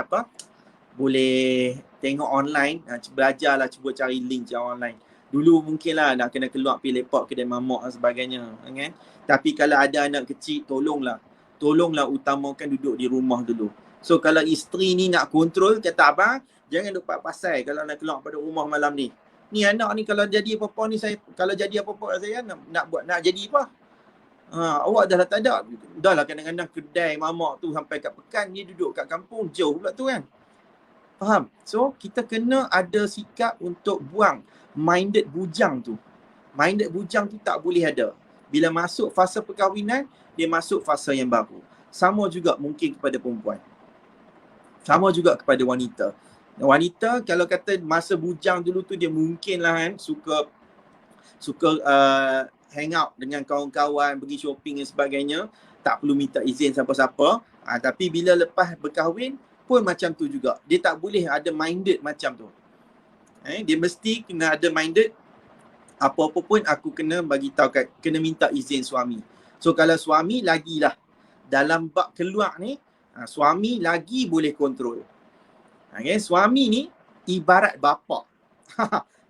tengok online, belajarlah, cuba cari link cara online. Dulu mungkin lah nak kena keluar pergi lepak kedai mamak dan sebagainya kan. Tapi kalau ada anak kecil, tolonglah utamakan duduk di rumah dulu. So kalau isteri ni nak kontrol, kata abang, jangan lupa pasal kalau nak keluar pada rumah malam ni. Ni anak ni kalau jadi apa-apa ni, kalau jadi apa-apa saya nak jadi apa? Awak dah tak ada. Dah lah kadang-kadang kedai mamak tu sampai kat Pekan, ni duduk kat kampung, jauh pula tu kan. Faham? So kita kena ada sikap untuk buang minded bujang tu. Minded bujang tu tak boleh ada. Bila masuk fasa perkahwinan, dia masuk fasa yang baru. Sama juga mungkin kepada perempuan. Sama juga kepada wanita. Wanita kalau kata masa bujang dulu tu dia mungkin lah kan, suka hang out dengan kawan-kawan, pergi shopping dan sebagainya, tak perlu minta izin siapa-siapa. Tapi bila lepas berkahwin pun macam tu juga. Dia tak boleh ada minded macam tu. Dia mesti kena ada minded, apa-apa pun aku kena bagi tahu, kena minta izin suami. So kalau suami lagilah dalam bab keluar ni, suami lagi boleh kontrol. Suami ni ibarat bapa.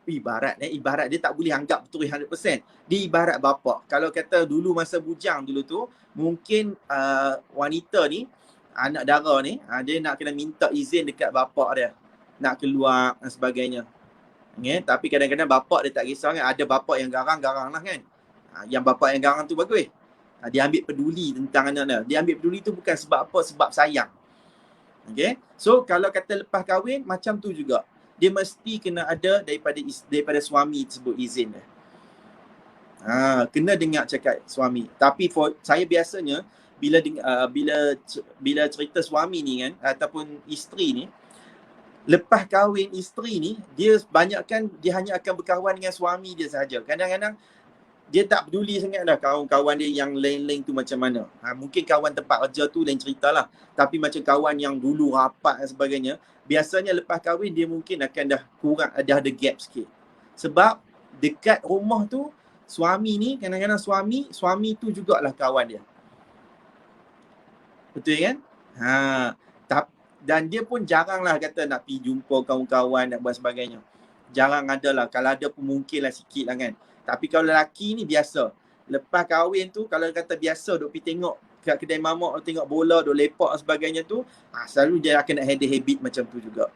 Ibarat dia tak boleh anggap betul 100%. Dia ibarat bapa. Kalau kata dulu masa bujang dulu tu, mungkin wanita ni, anak dara ni, dia nak kena minta izin dekat bapa dia nak keluar dan sebagainya. Tapi kadang-kadang bapa dia tak kisah kan. Ada bapa yang garang-garang lah kan. Yang bapa yang garang tu bagus. Dia ambil peduli tentang anak dia. Dia ambil peduli tu bukan sebab apa, sebab sayang. So kalau kata lepas kahwin, macam tu juga. Dia mesti kena ada daripada suami tersebut izin dia. Kena dengar cakap suami. Tapi saya biasanya bila cerita suami ni kan, ataupun isteri ni, lepas kahwin isteri ni, dia hanya akan berkawan dengan suami dia sahaja. Kadang-kadang dia tak peduli sangat dah kawan-kawan dia yang lain-lain tu macam mana. Mungkin kawan tempat kerja tu lain cerita lah. Tapi macam kawan yang dulu rapat dan sebagainya, biasanya lepas kahwin dia mungkin akan dah kurang, dah ada gap sikit. Sebab dekat rumah tu, suami ni, kadang-kadang suami tu jugalah kawan dia. Betul kan? Dan dia pun jarang lah kata nak pergi jumpa kawan-kawan dan buat sebagainya. Jarang ada lah. Kalau ada pun mungkin lah sikit lah kan. Tapi kalau lelaki ni biasa. Lepas kahwin tu, kalau kata biasa duk pergi tengok kat kedai mamak, tengok bola, duk lepak dan sebagainya tu, selalu dia akan nak ada habit macam tu juga.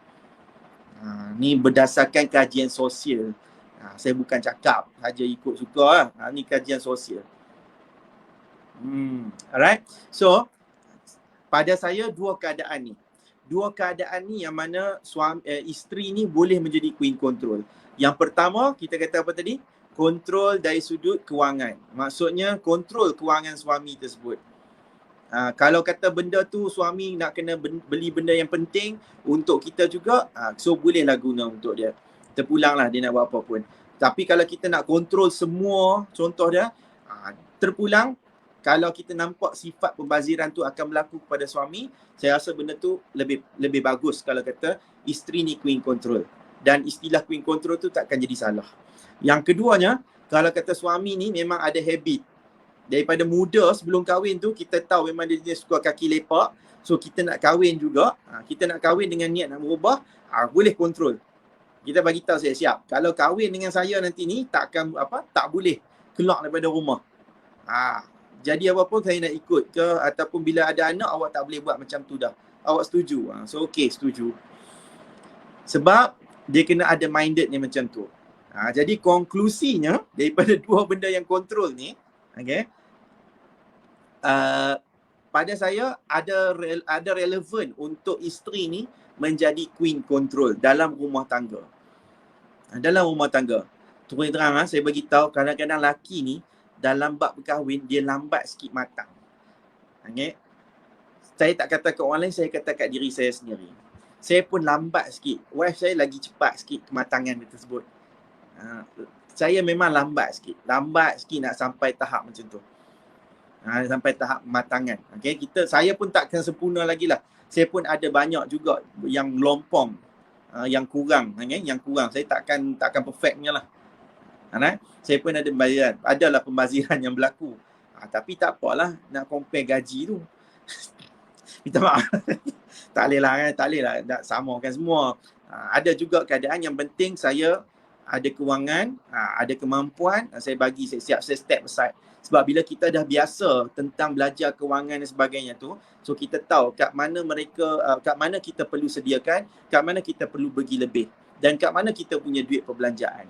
Ni berdasarkan kajian sosial. Saya bukan cakap saja ikut suka lah. Ni kajian sosial. Alright. So, pada saya dua keadaan ni yang mana isteri ni boleh menjadi queen control. Yang pertama, kita kata apa tadi? Kontrol dari sudut kewangan. Maksudnya kontrol kewangan suami tersebut. Kalau kata benda tu suami nak kena beli benda yang penting untuk kita juga, so bolehlah guna untuk dia. Terpulanglah dia nak buat apa pun. Tapi kalau kita nak kontrol semua, contoh dia, terpulang. Kalau kita nampak sifat pembaziran tu akan berlaku kepada suami, saya rasa benda tu lebih bagus kalau kata isteri ni queen control. Dan istilah queen control tu takkan jadi salah. Yang keduanya, Kalau kata suami ni memang ada habit. Daripada muda sebelum kahwin tu, kita tahu memang dia suka kaki lepak. So, kita nak kahwin juga. Kita nak kahwin dengan niat nak berubah, boleh kontrol. Kita bagi tahu siap-siap. Kalau kahwin dengan saya nanti ni, tak boleh keluar daripada rumah. Jadi apa pun saya nak ikut ke, ataupun bila ada anak, awak tak boleh buat macam tu dah. Awak setuju? So, okey, setuju. Sebab dia kena ada minded ni macam tu. Jadi konklusinya daripada dua benda yang kontrol ni, okay, pada saya ada relevan untuk isteri ni menjadi queen control dalam rumah tangga. Dalam rumah tangga. Terus terang saya bagi tahu, kadang-kadang lelaki ni dalam bab berkahwin dia lambat sikit matang. Okay? Saya tak kata kat orang lain, saya kata kat diri saya sendiri. Saya pun lambat sikit. Wife saya lagi cepat sikit kematangan dia tersebut. Saya memang lambat sikit nak sampai tahap macam tu. Sampai tahap kematangan. Okay? Saya pun takkan sempurna lagi lah. Saya pun ada banyak juga yang lompong, yang kurang. Okay? Yang kurang. Saya takkan perfectnya lah. Saya pun adalah pembaziran yang berlaku. Tapi tak apalah nak compare gaji tu. Minta maaf. Tak boleh lah nak samakan semua. Ada juga keadaan yang penting saya ada kewangan, ada kemampuan, saya bagi, saya siap, saya step aside. Sebab bila kita dah biasa tentang belajar kewangan dan sebagainya tu, so kita tahu kat mana kita perlu sediakan, kat mana kita perlu bagi lebih, dan kat mana kita punya duit perbelanjaan.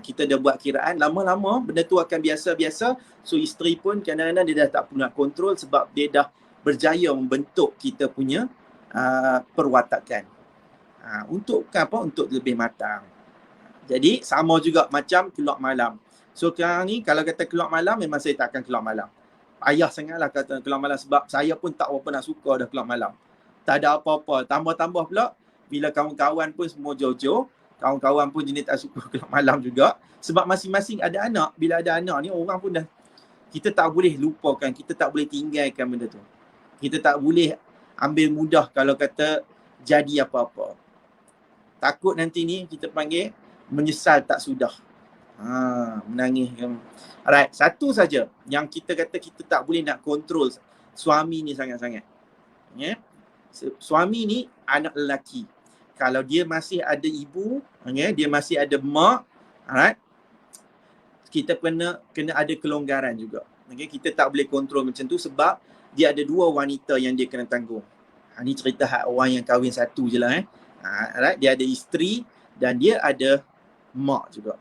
Kita dah buat kiraan, lama-lama benda tu akan biasa-biasa. So isteri pun kadang-kadang dia dah tak nak kontrol sebab dia dah berjaya membentuk kita punya perwatakan. Untuk apa? Untuk lebih matang. Jadi sama juga macam keluar malam. So sekarang ni kalau kata keluar malam, memang saya tak akan keluar malam. Payah sangatlah kata keluar malam sebab saya pun tak berapa nak suka dah keluar malam. Tak ada apa-apa. Tambah-tambah pula bila kawan-kawan pun semua jauh-jauh, kawan-kawan pun jenis tak suka keluar malam juga. Sebab masing-masing ada anak. Bila ada anak ni orang pun dah, kita tak boleh lupakan, kita tak boleh tinggalkan benda tu. Kita tak boleh ambil mudah kalau kata jadi apa-apa. Takut nanti ni kita panggil menyesal tak sudah. Menangis. Alright, satu saja yang kita kata kita tak boleh nak kontrol suami ni sangat-sangat. Yeah? Suami ni anak lelaki. Kalau dia masih ada ibu, dia masih ada mak, alright, kita kena ada kelonggaran juga. Okay? Kita tak boleh kontrol macam tu sebab dia ada dua wanita yang dia kena tanggung. Ni cerita orang yang kahwin satu je lah. Alright? Dia ada isteri dan dia ada mak juga.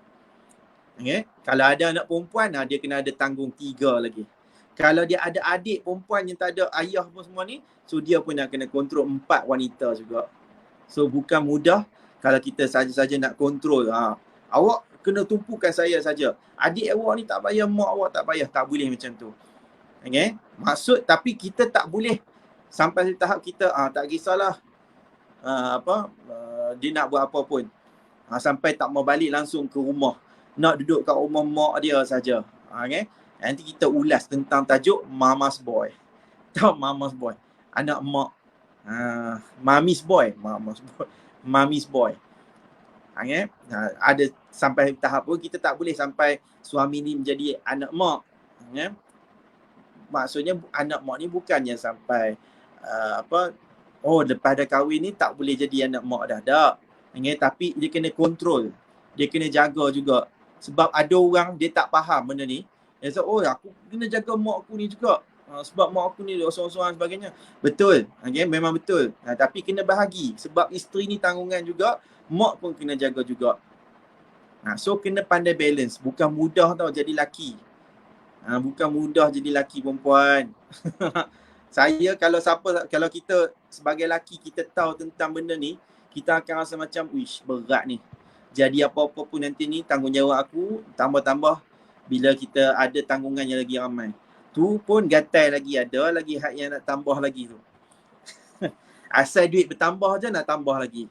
Okay? Kalau ada anak perempuan, dia kena ada tanggung 3 lagi. Kalau dia ada adik perempuan yang tak ada ayah pun semua ni, so dia pun nak kena kontrol 4 wanita juga. So bukan mudah kalau kita saja-saja nak kontrol. Awak kena tumpukan saya saja. Adik awak ni tak payah, mak awak tak payah. Tak boleh macam tu. Okay? Tapi kita tak boleh sampai tahap kita tak kisahlah dia nak buat apa pun. Sampai tak mau balik langsung ke rumah. Nak duduk kat rumah mak dia saja. Okay? Nanti kita ulas tentang tajuk Mama's Boy. Tahu Mama's Boy? Anak mak. Mommy's Boy. Mommy's Boy. Okay? Ada sampai tahap pun kita tak boleh sampai suami ni menjadi anak mak. Okay? Maksudnya anak mak ni bukannya sampai lepas dah kahwin ni tak boleh jadi anak mak dah. Tak. Okay? Tapi dia kena kontrol. Dia kena jaga juga. Sebab ada orang dia tak faham benda ni. Dia kata, aku kena jaga mak aku ni juga. Sebab mak aku ni sorang-sorang sebagainya. Betul. Okay? Memang betul. Tapi kena bahagi. Sebab isteri ni tanggungan juga. Mak pun kena jaga juga. So kena pandai balance. Bukan mudah tau jadi laki. Bukan mudah jadi laki perempuan. Saya kalau kita sebagai laki kita tahu tentang benda ni, kita akan rasa macam berat ni. Jadi apa-apa pun nanti ni tanggungjawab aku, tambah-tambah bila kita ada tanggungan yang lagi ramai. Tu pun gatai lagi, ada lagi hak yang nak tambah lagi tu. Asal duit bertambah je nak tambah lagi.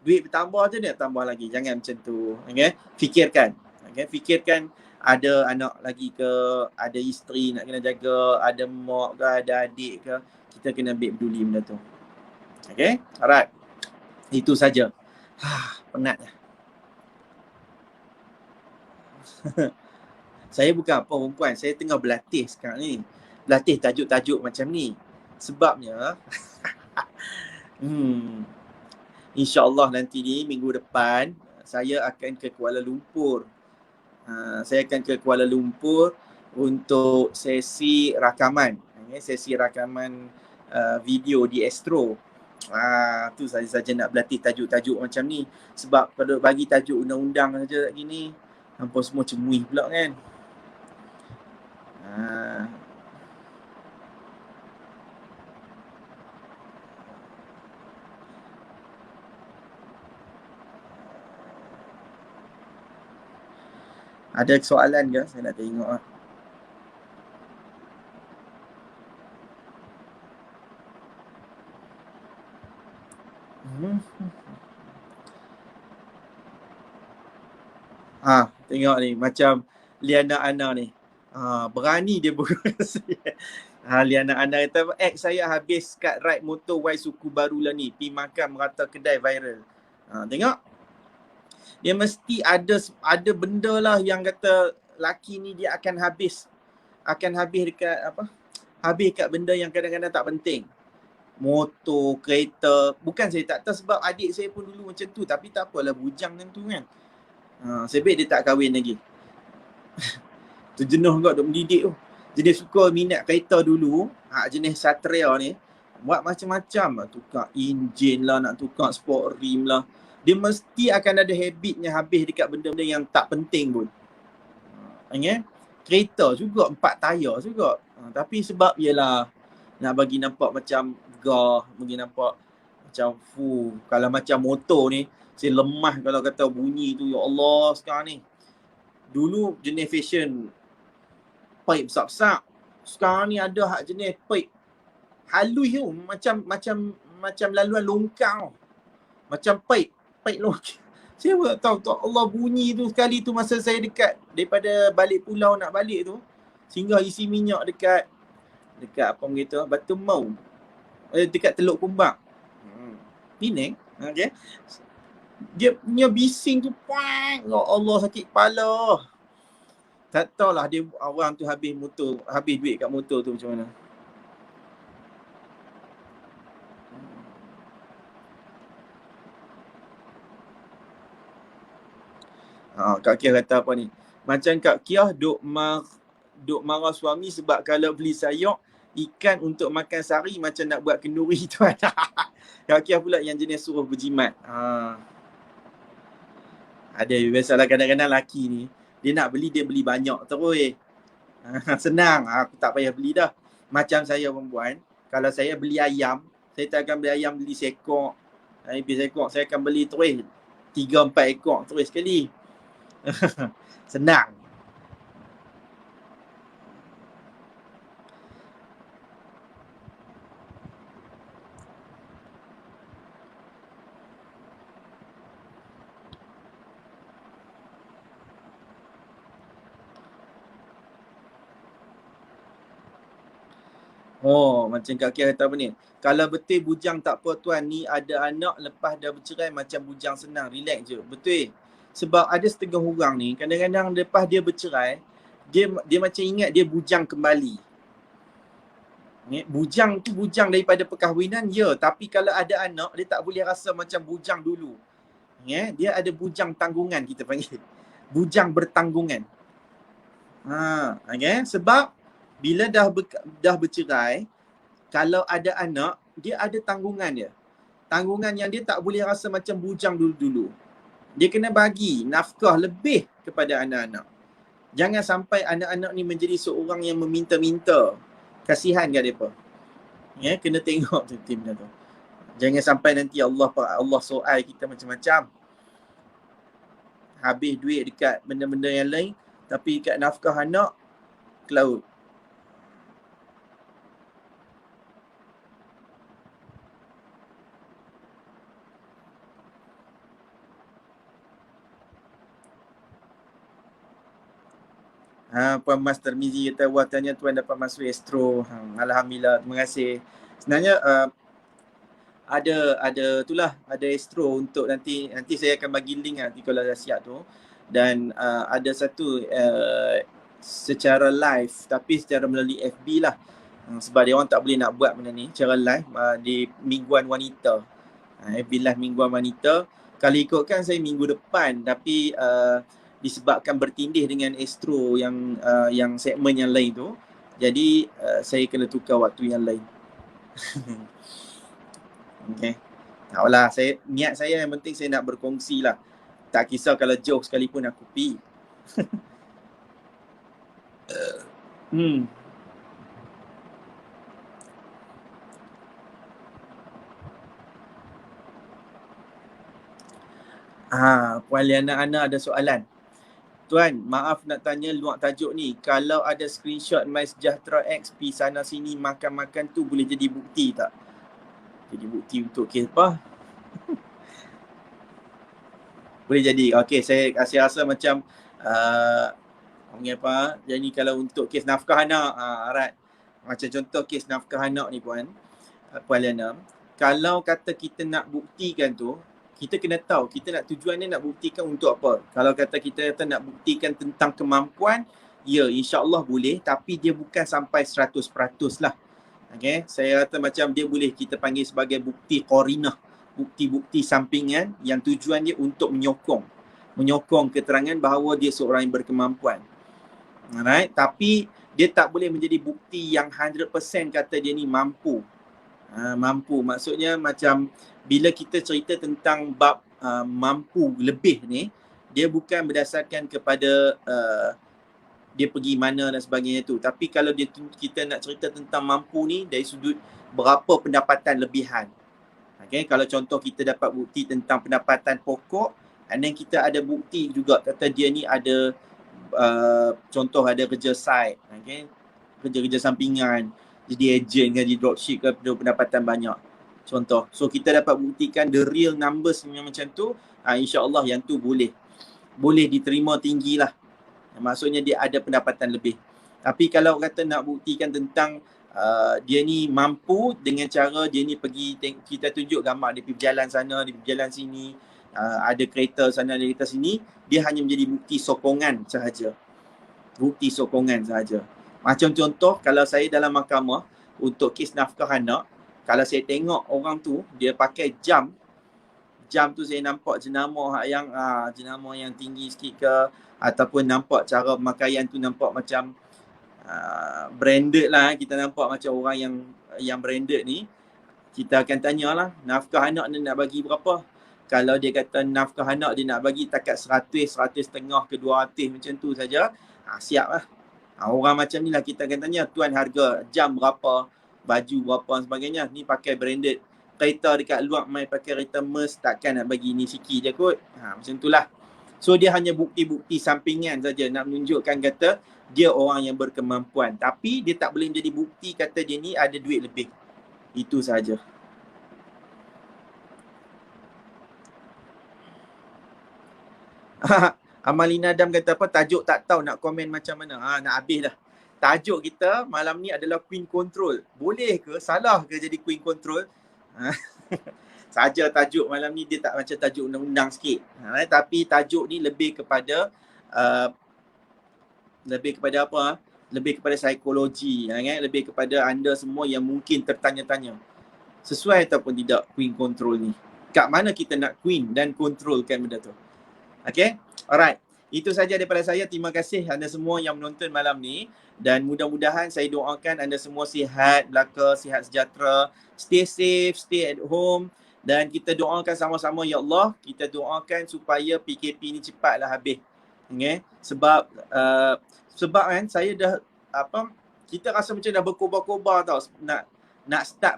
Duit bertambah je nak tambah lagi. Jangan macam tu. Okay? Fikirkan. Okay? Fikirkan ada anak lagi ke, ada isteri nak kena jaga, ada mak ke, ada adik ke. Kita kena ambil peduli benda tu. Okay? Alright. Itu saja. Penat dah. Saya bukan apa perempuan, saya tengah berlatih sekarang ni. Berlatih tajuk-tajuk macam ni. Sebabnya InsyaAllah nanti ni minggu depan saya akan ke Kuala Lumpur. Saya akan ke Kuala Lumpur untuk sesi rakaman. Sesi rakaman video di Astro. Tu saja nak berlatih tajuk-tajuk macam ni. Sebab kalau bagi tajuk undang-undang saja gini, hampa semua cemuih pula kan. Ada soalan ke? Saya nak tengok. Tengok ni macam Liana Ana ni. Berani dia berguna saya. Liana Ana kata, saya habis kat ride motor Y suku baru lah ni. Pergi makan merata kedai viral. Tengok. Dia mesti ada benda lah yang kata laki ni dia akan habis dekat apa? Habis kat benda yang kadang-kadang tak penting. Motor, kereta. Bukan saya tak tahu sebab adik saya pun dulu macam tu. Tapi tak apalah bujang macam tu kan. Sebab dia tak kahwin lagi. Terjenuh kot duk mendidik tu. Jadi suka minat kereta dulu. Jenis Satria ni. Buat macam-macam lah. Tukar enjin lah, nak tukar sport rim lah. Dia mesti akan ada habitnya habis dekat benda-benda yang tak penting pun. Kereta juga 4 tayar juga. Tapi sebab yelah nak bagi nampak macam gah, bagi nampak macam kalau macam motor ni, saya lemah kalau kata bunyi tu, ya Allah sekarang ni. Dulu jenis fashion pipe besar-besar. Sekarang ni ada hak jenis pipe halus tu, macam laluan longkang. Macam pipe longkang. Saya pun tak tahu, Allah bunyi tu sekali tu masa saya dekat daripada balik pulau nak balik tu, singgah isi minyak dekat apa begitu, Batu Mau. Dekat Teluk Kumbang. Penang, okey. Dia punya bising tu pang, ya Allah sakit kepala. Tak tahulah dia orang tu habis duit kat motor tu macam mana. Kak Kiah kata apa ni? Macam Kak Kiah duk marah suami sebab kalau beli sayur ikan untuk makan sehari macam nak buat kenduri tu. Kak Kiah pula yang jenis suruh berjimat. Ada biasalah kadang-kadang laki ni dia nak beli, dia beli banyak terus. Senang, aku tak payah beli dah. Macam saya perempuan, kalau saya beli ayam, saya tak akan beli ayam beli seekor. Habis seekor, saya akan beli terus 3-4 ekor terus sekali. Senang. Macam Kak Kia kata apa ni? Kalau betul bujang tak apa tuan, ni ada anak lepas dah bercerai macam bujang senang, relax je. Betul. Sebab ada setengah orang ni, kadang-kadang lepas dia bercerai, dia macam ingat dia bujang kembali. Bujang tu bujang daripada perkahwinan, ya. Tapi kalau ada anak, dia tak boleh rasa macam bujang dulu. Dia ada bujang tanggungan, kita panggil. Bujang bertanggungan. Sebab bila dah bercerai, kalau ada anak, dia ada tanggungan dia. Tanggungan yang dia tak boleh rasa macam bujang dulu-dulu. Dia kena bagi nafkah lebih kepada anak-anak. Jangan sampai anak-anak ni menjadi seorang yang meminta-minta. Kasihan kat mereka. Kena tengok tu tim tu. Jangan sampai nanti Allah soal kita macam-macam. Habis duit dekat benda-benda yang lain, tapi kat nafkah anak, ke laut. Puan Mas Termizi kata, wah tanya tuan dapat masuk Astro. Alhamdulillah, terima kasih. Sebenarnya ada itulah, ada Astro untuk nanti saya akan bagi link nanti kalau dah siap tu. dan ada satu secara live tapi secara melalui FB lah. Sebab dia orang tak boleh nak buat benda ni secara live di Mingguan Wanita. FB Live Mingguan Wanita. Kalau ikutkan saya minggu depan, tapi disebabkan bertindih dengan Astro yang segmen yang lain tu, jadi saya kena tukar waktu yang lain. Okay. Taklah, niat saya yang penting saya nak berkongsi lah. Tak kisah kalau jauh sekalipun aku pergi. Puan Liana Ana ada soalan. Tuan, maaf nak tanya luar tajuk ni. Kalau ada screenshot MySejahtera XP sana sini makan-makan tu boleh jadi bukti tak? Jadi bukti untuk kes apa? Boleh jadi. Okey, saya rasa macam apa? Jadi kalau untuk kes nafkah anak, Arat. Macam contoh kes nafkah anak ni Puan Liana. Kalau kata kita nak buktikan tu, kita kena tahu kita nak tujuannya nak buktikan untuk apa. Kalau kata kita nak buktikan tentang kemampuan, ya insya-Allah boleh, tapi dia bukan sampai 100% lah. Okey, saya kata macam dia boleh kita panggil sebagai bukti qarinah, bukti-bukti sampingan yang tujuannya untuk menyokong keterangan bahawa dia seorang yang berkemampuan. Alright, tapi dia tak boleh menjadi bukti yang 100% kata dia ni mampu. Mampu maksudnya macam bila kita cerita tentang bab mampu lebih ni, dia bukan berdasarkan kepada dia pergi mana dan sebagainya tu. Tapi kalau kita nak cerita tentang mampu ni dari sudut berapa pendapatan lebihan. Okay, kalau contoh kita dapat bukti tentang pendapatan pokok, and then kita ada bukti juga kata dia ni ada contoh ada kerja side, okay, kerja-kerja sampingan, jadi agent kan, jadi dropship ke, pendapatan banyak contoh. So kita dapat buktikan the real numbers yang macam tu, insya-Allah yang tu boleh diterima tinggi lah. Maksudnya dia ada pendapatan lebih. Tapi kalau kata nak buktikan tentang dia ni mampu dengan cara dia ni pergi, kita tunjuk gambar dia pergi berjalan sana, dia pergi berjalan sini, ada kereta sana, ada kereta sini, dia hanya menjadi bukti sokongan sahaja. Bukti sokongan sahaja. Macam contoh, kalau saya dalam mahkamah untuk kes nafkah anak, kalau saya tengok orang tu dia pakai jam tu saya nampak jenama yang tinggi sikit ke, ataupun nampak cara pemakaian tu nampak macam branded lah. Kita nampak macam orang yang branded ni, kita akan tanyalah nafkah anak dia nak bagi berapa. Kalau dia kata nafkah anak dia nak bagi takat 100, 100.5 ke 200 macam tu saja, siap lah. Orang macam ni lah kita akan tanya, tuan harga jam berapa, baju berapa dan sebagainya. Ni pakai branded. Kereta dekat luar main pakai kereta Merc, takkan nak bagi ni sikit je kot. Macam tu lah. So dia hanya bukti-bukti sampingan saja nak menunjukkan kata dia orang yang berkemampuan. Tapi dia tak boleh menjadi bukti kata dia ni ada duit lebih. Itu saja. Amalina Adam kata apa? Tajuk tak tahu nak komen macam mana. Nak habis dah. Tajuk kita malam ni adalah Queen Control. Boleh ke? Salah ke jadi Queen Control? Saja tajuk malam ni dia tak macam tajuk undang-undang sikit. Tapi tajuk ni lebih kepada apa? Lebih kepada psikologi, lebih kepada anda semua yang mungkin tertanya-tanya. Sesuai ataupun tidak Queen Control ni? Kat mana kita nak Queen dan controlkan benda tu? Okay, alright. Itu saja daripada saya. Terima kasih anda semua yang menonton malam ni. Dan mudah-mudahan saya doakan anda semua sihat belaka, sihat sejahtera. Stay safe, stay at home. Dan kita doakan sama-sama, ya Allah, kita doakan supaya PKP ni cepatlah habis. Okay? Sebab kan saya dah kita rasa macam dah berkobar-kobar tau nak start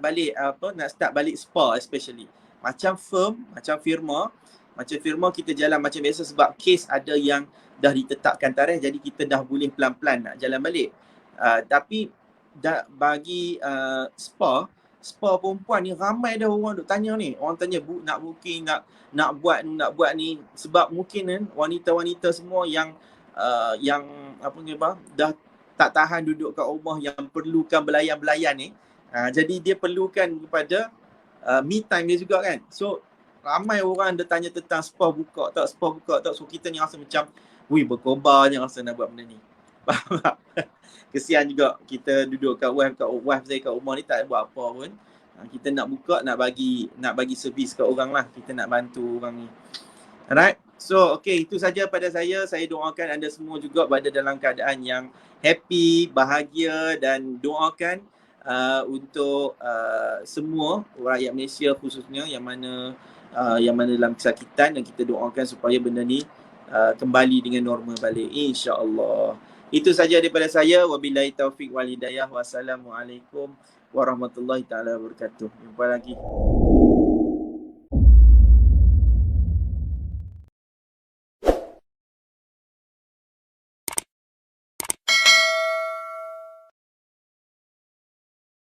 balik spa especially. Macam firma kita jalan macam biasa sebab kes ada yang dah ditetapkan tarikh, jadi kita dah boleh pelan-pelan nak jalan balik. Tapi bagi spa perempuan ni ramai dah orang duk tanya ni. Orang tanya nak booking, nak buat ni sebab mungkin kan wanita-wanita semua yang dah tak tahan duduk kat rumah yang perlukan belayan-belayan ni. Jadi dia perlukan kepada me time dia juga kan. So ramai orang dia tanya tentang spa buka tak, spa buka tak. So kita ni rasa macam, wih berkobarnya rasa nak buat benda ni. Faham tak? Kesian juga kita duduk kat wife saya kat rumah ni tak buat apa pun. Kita nak buka, nak bagi servis kat orang lah. Kita nak bantu orang ni. Alright. So, okay, itu saja pada saya. Saya doakan anda semua juga berada dalam keadaan yang happy, bahagia dan doakan untuk semua rakyat Malaysia khususnya yang mana dalam kesakitan, dan kita doakan supaya benda ni kembali dengan normal balik, insya-Allah. Itu saja daripada saya. Wabillahi taufik wal hidayah. Wassalamualaikum warahmatullahi taala wabarakatuh. Jumpa lagi.